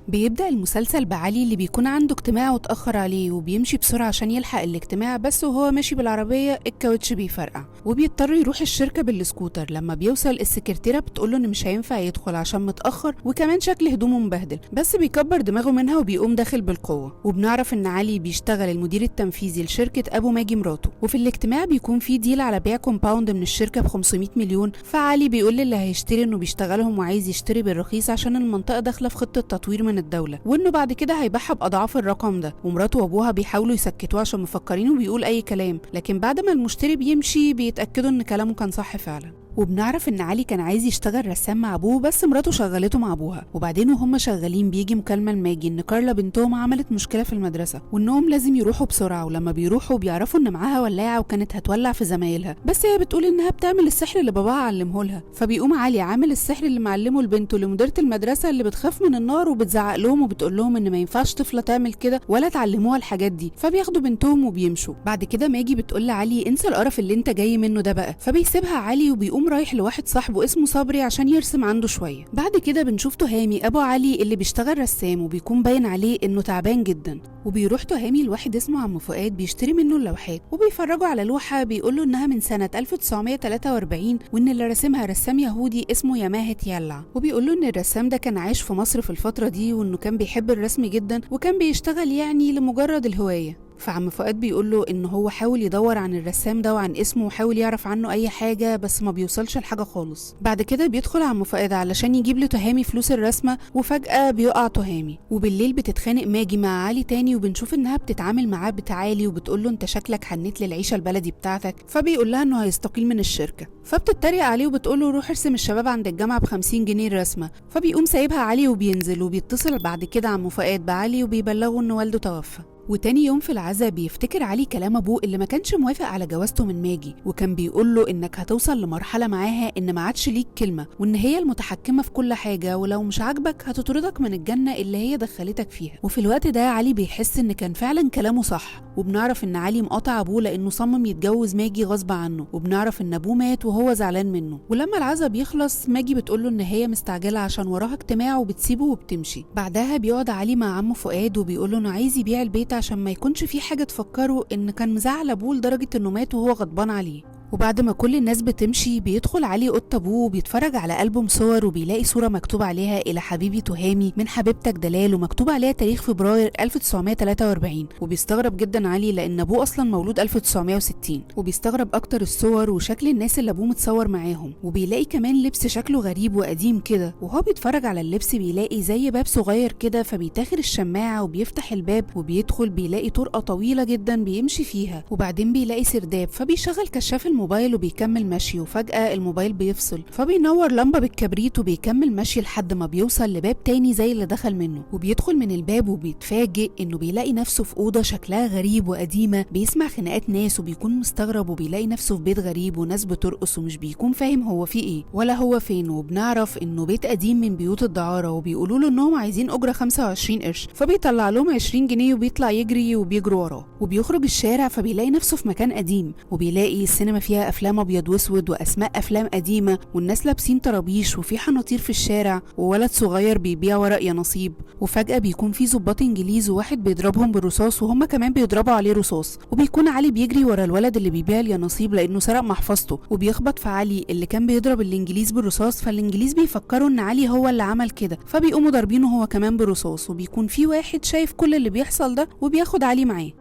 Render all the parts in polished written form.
بيبدأ المسلسل بعلي اللي بيكون عنده اجتماع واتأخر عليه وبيمشي بسرعة عشان يلحق الاجتماع، بس وهو ماشي بالعربية الكاوتش بيفرقع وبيضطر يروح الشركة بالسكوتر. لما بيوصل السكرتيرة بتقوله ان مش هينفع يدخل عشان متأخر وكمان شكل هدومه مبهدل، بس بيكبر دماغه منها وبيقوم داخل بالقوة. وبنعرف ان علي بيشتغل المدير التنفيذي لشركة ابو ماجي مراته، وفي الاجتماع بيكون في ديل على بيع كومباوند من الشركة ب 500 مليون. فعلي بيقول للي هيشتري انه بيشتغلهم وعايز يشتري بالرخيص عشان المنطقة داخلة في خطة تطوير من الدولة، وانه بعد كده هيبيعها باضعاف الرقم ده. ومراته وابوها بيحاولوا يسكتوه عشان مفكرينه بيقول اي كلام، لكن بعد ما المشتري بيمشي بيتاكدوا ان كلامه كان صح فعلا. وبنعرف ان علي كان عايز يشتغل رسام مع ابوه، بس مراته شغلته مع ابوها. وبعدين وهم شغالين بيجي مكالمه لماجي ان كارلا بنتهم عملت مشكله في المدرسه وانهم لازم يروحوا بسرعه، ولما بيروحوا بيعرفوا ان معاها ولاعه وكانت هتولع في زمايلها، بس هي بتقول انها بتعمل السحر اللي باباها علمه لها. فبيقوم علي عامل السحر اللي معلمه لبنته لمديره المدرسه اللي بتخاف من النار وبتزعق لهم وبتقول لهم ان ما ينفعش طفله تعمل كده ولا تعلموها الحاجات دي. فبياخدوا بنتهم وبيمشوا. بعد كده ماجي بتقول لعلي انسى القرف اللي انت جاي منه ده بقى، فبيسيبها علي وبيقوم رايح لواحد صاحبه اسمه صبري عشان يرسم عنده شويه. بعد كده بنشوف تهامي ابو علي اللي بيشتغل رسام وبيكون باين عليه انه تعبان جدا، وبيروح تهامي لواحد اسمه عم فؤاد بيشتري منه اللوحات وبيفرجوا على لوحه بيقول له انها من سنه 1943 وان اللي رسمها رسام يهودي اسمه يماهة يلع، وبيقول له ان الرسام ده كان عايش في مصر في الفتره دي وانه كان بيحب الرسم جدا وكان بيشتغل يعني لمجرد الهوايه. فعم فؤاد بيقول له ان هو حاول يدور عن الرسام ده وعن اسمه وحاول يعرف عنه اي حاجه بس ما بيوصلش لحاجه خالص. بعد كده بيدخل عم فؤاد علشان يجيب لتهامي فلوس الرسمه، وفجاه بيقع تهامي. وبالليل بتتخانق ماجي مع علي تاني وبنشوف انها بتتعامل معاه بتعالي وبتقول له انت شكلك حنيت للعيشه البلدي بتاعتك، فبيقول لها انه هيستقيل من الشركه. فبتتريق عليه وبتقول له روح ارسم الشباب عند الجامعه ب50 جنيه الرسمه. فبيقوم سايبها علي وبينزل، وبيتصل بعد كده عم فؤاد بعلي وبيبلغه ان والده توفى. وتاني يوم في العزا بيفتكر علي كلام ابوه اللي ما كانش موافق على جوازته من ماجي، وكان بيقول له انك هتوصل لمرحله معاها ان ما عادش ليك كلمه وان هي المتحكمه في كل حاجه، ولو مش عاجبك هتطردك من الجنه اللي هي دخلتك فيها. وفي الوقت ده علي بيحس ان كان فعلا كلامه صح، وبنعرف ان علي مقاطع ابوه لانه صمم يتجوز ماجي غصب عنه، وبنعرف ان ابوه مات وهو زعلان منه. ولما العزا بيخلص ماجي بتقول له ان هي مستعجله عشان وراها اجتماع وبتسيبه وبتمشي. بعدها بيقعد علي مع عمه فؤاد وبيقول له انه عايز يبيع البيت عشان ما يكونش في حاجه تفكره ان كان مزعل ابوه لدرجه انه مات وهو غضبان عليه. وبعد ما كل الناس بتمشي بيدخل علي اوضه ابوه وبيتفرج على ألبوم صور وبيلاقي صوره مكتوب عليها الى حبيبي تهامي من حبيبتك دلال، ومكتوب عليها تاريخ فبراير 1943. وبيستغرب جدا علي لان ابوه اصلا مولود 1960، وبيستغرب اكتر الصور وشكل الناس اللي ابوه متصور معاهم. وبيلاقي كمان لبس شكله غريب وقديم كده، وهو بيتفرج على اللبس بيلاقي زي باب صغير كده، فبيتاخر الشماعه وبيفتح الباب وبيدخل بيلاقي طرقه طويله جدا بيمشي فيها، وبعدين بيلاقي سرداب فبيشغل كشاف الموبايل وبيكمل مشي. وفجأة الموبايل بيفصل فبينور لمبة بالكبريت وبيكمل مشي لحد ما بيوصل لباب تاني زي اللي دخل منه، وبيدخل من الباب وبيتفاجئ انه بيلاقي نفسه في أوضة شكلها غريب وقديمة، بيسمع خناقات ناس وبيكون مستغرب، وبيلاقي نفسه في بيت غريب وناس بترقص ومش بيكون فاهم هو فيه ايه ولا هو فين. وبنعرف انه بيت قديم من بيوت الدعارة، وبيقولوا له انهم عايزين أجرة 25 قرش، فبيطلع لهم 20 جنيه وبيطلع يجري وبيجروا وراه. وبيخرج الشارع فبيلاقي نفسه في مكان قديم، وبيلاقي السينما فيها افلام ابيض واسود واسماء افلام قديمه، والناس لابسين طرابيش وفي حناطير في الشارع، وولد صغير بيبيع ورق يناصيب. وفجاه بيكون في ضباط انجليز وواحد بيضربهم بالرصاص وهم كمان بيضربوا عليه رصاص، وبيكون علي بيجري ورا الولد اللي بيبيع اليناصيب لانه سرق محفظته، وبيخبط في علي اللي كان بيضرب الانجليز بالرصاص. فالانجليز بيفكروا ان علي هو اللي عمل كده، فبيقوموا ضاربينه هو كمان بالرصاص. وبيكون في واحد شايف كل اللي بيحصل ده وبياخد علي معاه.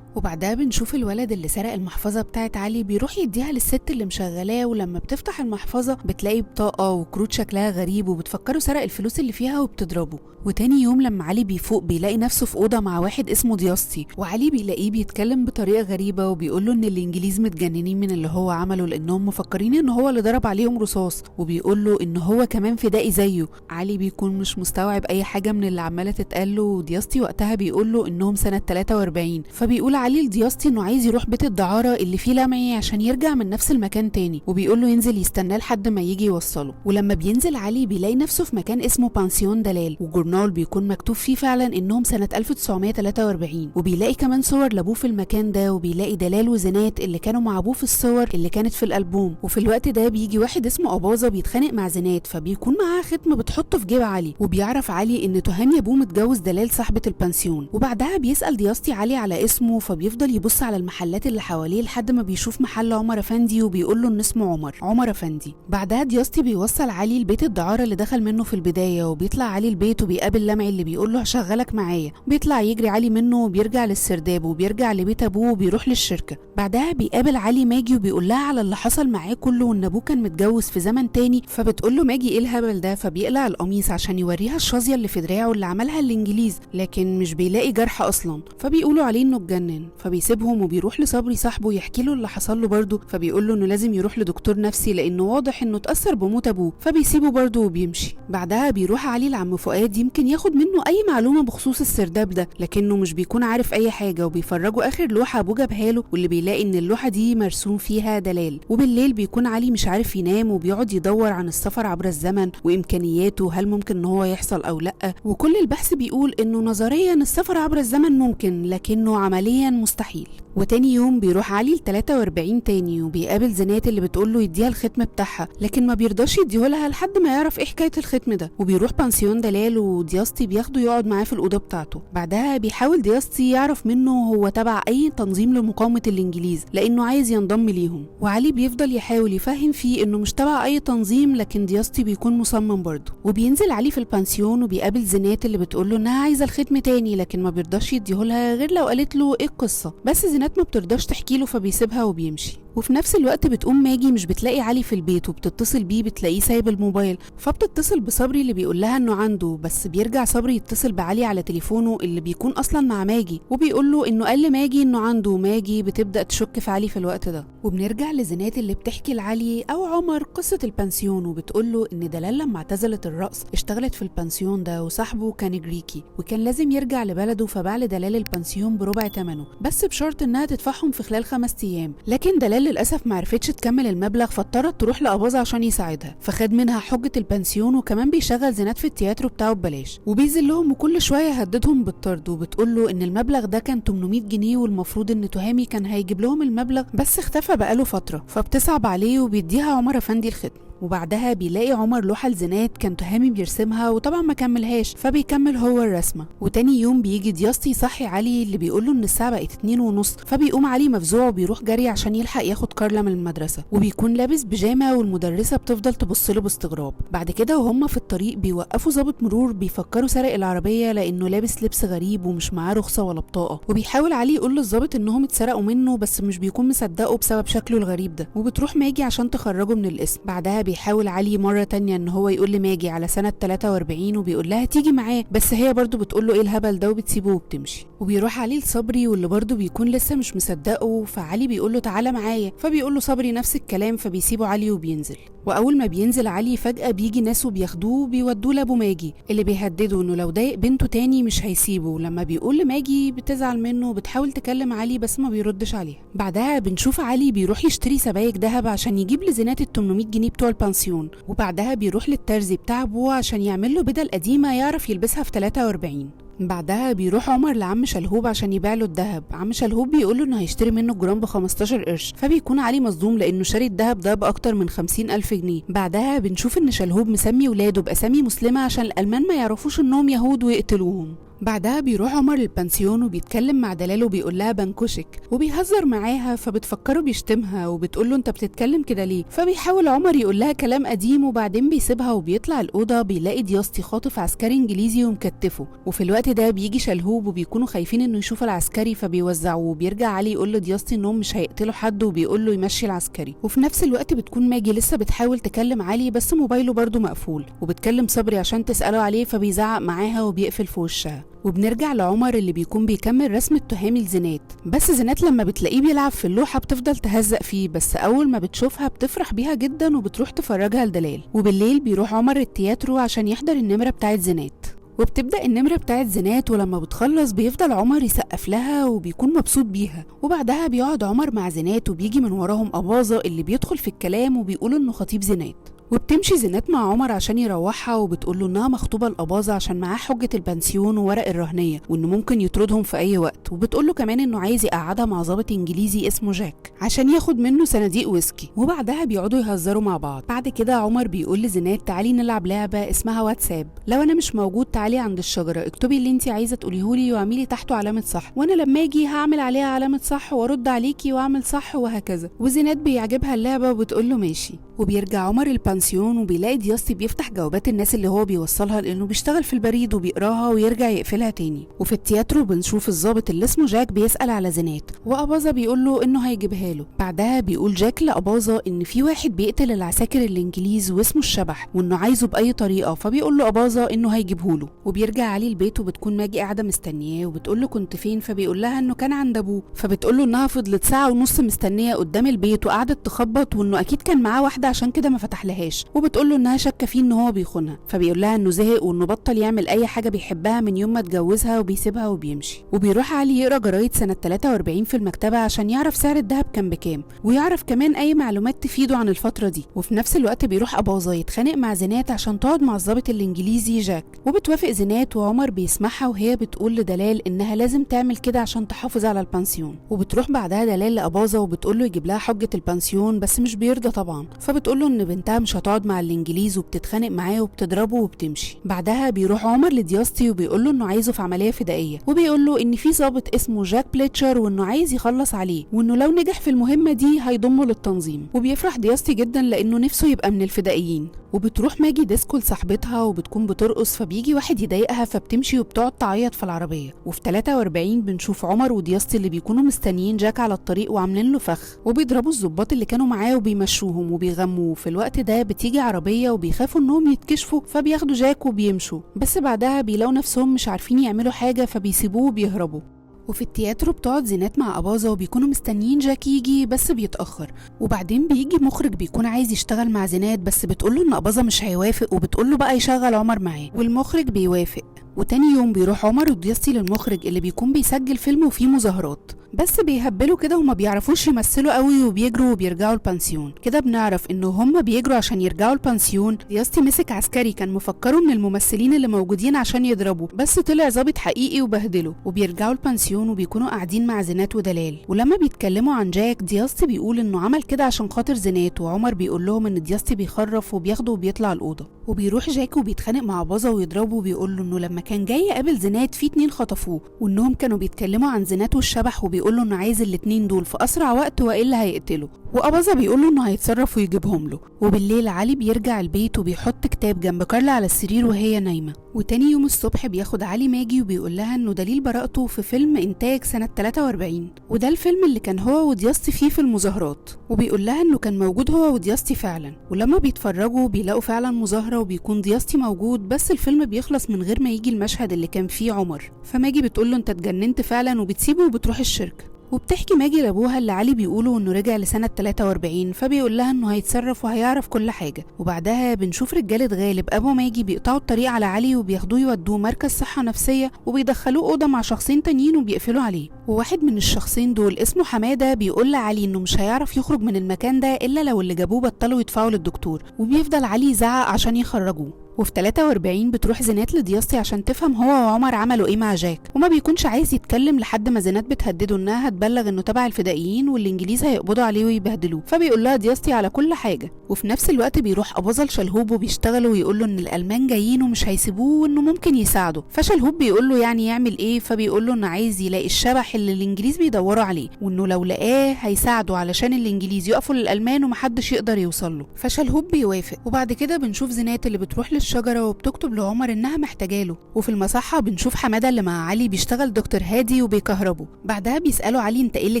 وبعدها بنشوف الولد اللي سرق المحفظة بتاعت علي بيروح يديها للست اللي مشغلاه، ولما بتفتح المحفظة بتلاقي بطاقة وكروت شكلها غريب وبتفكره سرق الفلوس اللي فيها وبتضربه. وتاني يوم لما علي بيفوق بيلاقي نفسه في أوضة مع واحد اسمه دياستي، وعلي بيلاقيه بيتكلم بطريقة غريبة وبيقوله ان الانجليز متجننين من اللي هو عمله لانهم مفكرين ان هو اللي ضرب عليهم رصاص، وبيقوله ان هو كمان فدائي زيه. علي بيكون مش مستوعب اي حاجة من اللي عمالة تتقاله، ودياستي وقتها بيقوله انهم سنة 43، فبيقول علي لدياستي انه عايز يروح بيت الدعارة اللي فيه لمعي عشان يرجع من نفس المكان تاني، وبيقول له ينزل يستناه لحد ما يجي يوصله. ولما بينزل علي بيلاقي نفسه في مكان اسمه بانسيون دلال، وجورنال بيكون مكتوب فيه فعلا انهم سنة 1943، وبيلاقي كمان صور لابوه في المكان ده، وبيلاقي دلال وزينات اللي كانوا مع ابوه في الصور اللي كانت في الالبوم. وفي الوقت ده بيجي واحد اسمه اباظة بيتخانق مع زينات، فبيكون معاه ختم بتحطه في جيب علي، وبيعرف علي ان تهامي ابوه متجوز دلال صاحبة البنسيون. وبعدها بيسأل دياستي علي على اسمه، فبيفضل يبص على المحلات اللي حواليه لحد ما بيشوف محل عمر افندي وبيقول له ان اسمه عمر افندي. بعدها دياستي بيوصل علي لبيت الدعارة اللي دخل منه في البداية، وبيطلع علي البيت وبيقابل لمعي اللي بيقول له هشغلك معايا. بيطلع يجري علي منه وبيرجع للسرداب وبيرجع لبيت ابوه وبيروح للشركة. بعدها بيقابل علي ماجي وبيقول لها على اللي حصل معاه كله، وان ابوه كان متجوز في زمن تاني. فبتقول له ماجي ايه الهبل ده، فبيقلع القميص عشان يوريها الشظية اللي في دراعه اللي عملها الانجليز، لكن مش بيلاقي جرح اصلا. فبيقولوا عليه انه اتجنن، فبيسيبهم وبيروح لصبري صاحبه يحكي له اللي حصل له برضه. فبيقول له انه لازم يروح لدكتور نفسي لانه واضح انه اتاثر بموت ابوه، فبيسيبه برضه وبيمشي. بعدها بيروح علي لعم فؤاد يمكن ياخد منه اي معلومه بخصوص السرداب ده، لكنه مش بيكون عارف اي حاجه، وبيفرجوا اخر لوحه ابوه جابها له، واللي بيلاقي ان اللوحه دي مرسوم فيها دلال. وبالليل بيكون علي مش عارف ينام وبيقعد يدور عن السفر عبر الزمن وامكانياته، هل ممكن ان هو يحصل او لا. وكل البحث بيقول انه نظريا السفر عبر الزمن ممكن، لكنه عمليا مستحيل. وتاني يوم بيروح علي ل 43 تاني وبيقابل زينات اللي بتقول له يديها الختم بتاعها، لكن ما بيرضاش يديهولها لحد ما يعرف ايه حكايه الختم ده. وبيروح بانسيون دلال ودياستي بياخده يقعد معاه في الاوضه بتاعته. بعدها بيحاول دياستي يعرف منه هو تبع اي تنظيم لمقاومه الانجليز لانه عايز ينضم ليهم، وعلي بيفضل يحاول يفهم فيه انه مش تبع اي تنظيم، لكن دياستي بيكون مصمم برضه. وبينزل علي في البانسيون وبيقابل زينات اللي بتقول له انها عايزه الختم تاني، لكن ما بيرضاش يديهولها غير لو قالت له ايه القصه. بس زينات ما بترضاش تحكي له فبيسيبها وبيمشي. وفي نفس الوقت بتقوم ماجي مش بتلاقي علي في البيت، وبتتصل بيه بتلاقيه سايب الموبايل، فبتتصل بصبري اللي بيقول لها انه عنده. بس بيرجع صبري يتصل بعلي على تليفونه اللي بيكون اصلا مع ماجي، وبيقول له انه قال لماجي انه عنده. ماجي بتبدا تشك في علي في الوقت ده. وبنرجع لزينات اللي بتحكي لعلي او عمر قصه البنسيون، وبتقول له ان دلال لما اعتزلت الرقص اشتغلت في البنسيون ده، وصاحبه كان جريكي وكان لازم يرجع لبلده، فباع لدلال البنسيون بربع ثمنه، بس بشرط انها تدفعهم في خلال 5 ايام. لكن دلال للاسف ما عرفتش تكمل المبلغ، فاضطرت تروح لأباظة عشان يساعدها، فخد منها حجة البنسيون، وكمان بيشغل زينات في التياترو بتاعه ببلاش، وبيذلهم وكل شوية يهددهم بالطرد. وبتقول له ان المبلغ ده كان 800 جنيه، والمفروض ان تهامي كان هيجيب لهم المبلغ بس اختفى بقاله فترة، فبتصعب عليه وبيديها عمر افندي الختم. وبعدها بيلاقي عمر لوحة لزينات كان تهامي بيرسمها وطبعا ما كملهاش، فبيكمل هو الرسمة. وتاني يوم بيجي دياستي يصحي علي اللي بيقوله ان الساعة بقت 2:30، فبيقوم علي مفزوع وبيروح جري عشان يلحق ياخد كارلا من المدرسة، وبيكون لابس بيجامة والمدرسة بتفضل تبصله باستغراب. بعد كده وهم في الطريق بيوقفوا ضابط مرور بيفكروا سرق العربية لانه لابس لبس غريب ومش معاه رخصة ولا بطاقة، وبيحاول علي يقول للضابط انهم اتسرقوا منه بس مش بيكون مصدقه بسبب شكله الغريب ده. وبتروح ماجي عشان تخرجه من الاسم. بعدها بيحاول علي مرة تانية ان هو يقول لماجي على سنة 43 وبيقول لها تيجي معاه، بس هي برضو بتقول له ايه الهبل ده وبتسيبه وبتمشي. وبيروح علي لصبري واللي برضو بيكون لسه مش مصدقه، فعلي بيقول له تعالى معايا، فبيقول له صبري نفس الكلام، فبيسيبه علي وبينزل. واول ما بينزل علي فجأة بيجي ناس وبياخدوه وبيودوه لابو ماجي اللي بيهدده انه لو ضايق بنته تاني مش هيسيبه. لما بيقول لماجي بتزعل منه وبتحاول تكلم علي بس ما بيردش عليها. بعدها بنشوف علي بيروح يشتري سبايك ذهب عشان يجيب لزينات ال 800 جنيه بتوع البانسيون، وبعدها بيروح للترزي بتاع ابوه عشان يعمل له بدل قديمة يعرف يلبسها في 43. بعدها بيروح عمر لعم شلهوب عشان يبيع له الذهب. عم شلهوب بيقول له انه هيشتري منه الجرام ب 15 قرش، فبيكون علي مصدوم لانه شاري الذهب ده باكتر من 50,000 جنيه. بعدها بنشوف ان شلهوب مسمي ولاده باسامي مسلمه عشان الالمان ما يعرفوش انهم يهود ويقتلوهم. بعدها بيروح عمر للبنسيون وبيتكلم مع دلال وبيقول لها بنكشك وبيهزر معاها، فبتفكره بيشتمها وبتقول له انت بتتكلم كده ليه، فبيحاول عمر يقول لها كلام قديم وبعدين بيسيبها وبيطلع الاوضه. بيلاقي دياستي خاطف عسكري انجليزي ومكتفه، وفي الوقت ده بيجي شلهوب وبيكونوا خايفين انه يشوف العسكري فبيوزعوه. وبيرجع علي يقول لدياستي انهم مش هيقتلوا حد وبيقول له يمشي العسكري. وفي نفس الوقت بتكون ماجي لسه بتحاول تكلم علي بس موبايله برضه مقفول، وبتكلم صبري عشان تساله عليه فبيزعق معاها وبيقفل في وشها. وبنرجع لعمر اللي بيكون بيكمل رسم التهامي لزينات، بس زينات لما بتلاقيه بيلعب في اللوحة بتفضل تهزق فيه، بس أول ما بتشوفها بتفرح بيها جدا وبتروح تفرجها لدلال. وبالليل بيروح عمر التياترو عشان يحضر النمرة بتاعت زينات. وبتبدأ النمرة بتاعت زينات، ولما بتخلص بيفضل عمر يسقف لها وبيكون مبسوط بيها. وبعدها بيقعد عمر مع زينات وبيجي من وراهم أباظة اللي بيدخل في الكلام وبيقول إنه خطيب زينات. وبتمشي زينات مع عمر عشان يروحها وبتقوله انها مخطوبه لأباظة عشان معاه حجه البنسيون وورق الرهنيه وانه ممكن يطردهم في اي وقت. وبتقوله كمان انه عايز يقعدها مع ضابط انجليزي اسمه جاك عشان ياخد منه صناديق ويسكي. وبعدها بيقعدوا يهزروا مع بعض. بعد كده عمر بيقول لزينات تعالي نلعب لعبه اسمها واتساب، لو انا مش موجود تعالي عند الشجره اكتبي اللي انت عايزه تقوليهولي واعملي تحته علامه صح، وانا لما اجي هعمل عليها علامه صح وارد عليكي واعمل صح وهكذا. وزينات بيعجبها اللعبه وبتقوله ماشي. وبيرجع عمر البانسيون وبيلاقي دياستي بيفتح جوابات الناس اللي هو بيوصلها لانه بيشتغل في البريد وبيقراها ويرجع يقفلها تاني. وفي التياترو بنشوف الضابط اللي اسمه جاك بيسأل على زينات وأباظة بيقول له انه هيجيبها له. بعدها بيقول جاك لأباظة ان في واحد بيقتل العساكر الانجليز واسمه الشبح وانه عايزه بأي طريقة، فبيقول له أباظة انه هيجيبه له. وبيرجع علي البيت وبتكون ماجي قاعدة مستنياه وبتقول له كنت فين، فبيقول لها انه كان عند ابوه. فبتقول له انها فضلت ساعة ونص مستنية قدام البيت وقعدت تخبط وانه اكيد كان معاه واحدة عشان كده ما فتحلهاش. وبتقول له انها شاكه فيه ان هو بيخونها، فبيقول لها انه زهق وانه بطل يعمل اي حاجه بيحبها من يوم ما اتجوزها وبيسيبها وبيمشي. وبيروح علي يقرا جرايد سنه 43 في المكتبه عشان يعرف سعر الذهب كان بكام ويعرف كمان اي معلومات تفيده عن الفتره دي. وفي نفس الوقت بيروح أباظة يتخانق مع زينات عشان تقعد مع الضابط الانجليزي جاك، وبتوافق زينات وعمر بيسمعها وهي بتقول لدلال انها لازم تعمل كده عشان تحافظ على البنسيون. وبتروح بعدها دلال لأباظة وبتقول له يجيب لها حجه البنسيون بس مش بيرضى طبعا. فبتقول له ان بنتها مش هتقعد مع الانجليز وبتتخانق معاه وبتضربه وبتمشي. بعدها بيروح عمر لدياستي وبيقول له انه عايزه في عمليه فدائيه، وبيقول له ان في ضابط اسمه جاك بليتشر وانه عايز يخلص عليه وانه لو نجح في المهمه دي هيضمه للتنظيم. وبيفرح دياستي جدا لانه نفسه يبقى من الفدائيين. وبتروح ماجي ديسكو لصاحبتها وبتكون بترقص، فبيجي واحد يضايقها فبتمشي وبتقعد تعيط في العربيه. وفي 43 بنشوف عمر ودياستي اللي بيكونوا مستنيين جاك على الطريق وعاملين له فخ وبيضربوا الضباط اللي كانوا معاه وبيمشوهم وبيغموا. في الوقت ده بتيجي عربيه وبيخافوا انهم يتكشفوا فبياخدوا جاك وبيمشوا، بس بعدها بيلاقوا نفسهم مش عارفين يعملوا حاجه فبيسيبوه وبيهربوا. وفي التياترو بتقعد زينات مع أباظة وبيكونوا مستنيين جاك يجي بس بيتأخر. وبعدين بيجي مخرج بيكون عايز يشتغل مع زينات بس بتقوله ان أباظة مش هيوافق وبتقوله بقى يشغل عمر معاه، والمخرج بيوافق. وتاني يوم بيروح عمر ودياستي للمخرج اللي بيكون بيسجل فيلم وفيه مظاهرات، بس بيهبلوا كده وما بيعرفوش يمثلوا قوي وبيجروا وبيرجعوا البنسيون. كده بنعرف انه هم بيجروا عشان يرجعوا البنسيون. دياستي مسك عسكري كان مفكره من الممثلين اللي موجودين عشان يضربوا، بس طلع ضابط حقيقي وبهدله. وبيرجعوا البنسيون وبيكونوا قاعدين مع زينات ودلال، ولما بيتكلموا عن جاك دياستي بيقول انه عمل كده عشان خاطر زينات، وعمر بيقول لهم ان دياستي بيخرف وبياخده وبيطلع الأوضة. وبيروح جاك وبيتخانق مع أباظة ويضربه وبيقول له انه لما كان جاي يقابل زينات في 2 خطفوه وانهم كانوا بيتكلموا عن زينات والشبح، وبيقول له انه عايز ال2 دول في اسرع وقت والا هيقتله. وأباظة بيقول له انه هيتصرف ويجيبهم له. وبالليل علي بيرجع البيت وبيحط كتاب جنب كارلا على السرير وهي نايمه. وتاني يوم الصبح بياخد علي ماجي وبيقول لها انه دليل براءته في فيلم انتاج سنه 43، وده الفيلم اللي كان هو ودياستي فيه في المظاهرات. وبيقول لها انه كان موجود هو ودياستي فعلا، ولما بيتفرجوا بيلاقوا فعلا مظاهره وبيكون دياستي موجود، بس الفيلم بيخلص من غير ما يجي المشهد اللي كان فيه عمر. فماجي بتقول له انت اتجننت فعلا وبتسيبه وبتروح الشركه. وبتحكي ماجي لابوها اللي علي بيقوله انه رجع لسنة 43، فبيقول لها انه هيتصرف وهيعرف كل حاجة. وبعدها بنشوف رجالة غالب ابو ماجي بيقطعوا الطريق على علي وبياخدوه يودوه مركز صحة نفسية وبيدخلوه أوضة مع شخصين تانيين وبيقفلوا عليه. وواحد من الشخصين دول اسمه حمادة بيقول لعلي انه مش هيعرف يخرج من المكان ده الا لو اللي جابوه بطلوا يدفعوا للدكتور، وبيفضل علي يزعق عشان يخرجوه. وفي 43 بتروح زينات لدياستي عشان تفهم هو وعمر عملوا ايه مع جاك، وما بيكونش عايز يتكلم لحد ما زينات بتهدده انها هتبلغ انه تبع الفدائيين والانجليز هيقبضوا عليه ويبهدلوه، فبيقول لها دياستي على كل حاجه. وفي نفس الوقت بيروح أباظة لشلهوب وبيشتغل ويقول له ان الالمان جايين ومش هيسيبوه وانه ممكن يساعده. فشلهوب بيقول له يعني يعمل ايه، فبيقول له انه عايز يلاقي الشبح اللي الانجليز بيدوروا عليه، وانه لو لقاه هيساعده علشان الانجليز يقفوا للالمان ومحدش يقدر يوصل له. فشلهوب بيوافق. وبعد كده بنشوف زينات اللي بتروح للشجره وبتكتب لعمر انها محتاجه له. وفي المصحه بنشوف حماده اللي مع علي بيشتغل دكتور هادي وبيكهربه. بعدها بيسالوا علي انت ايه اللي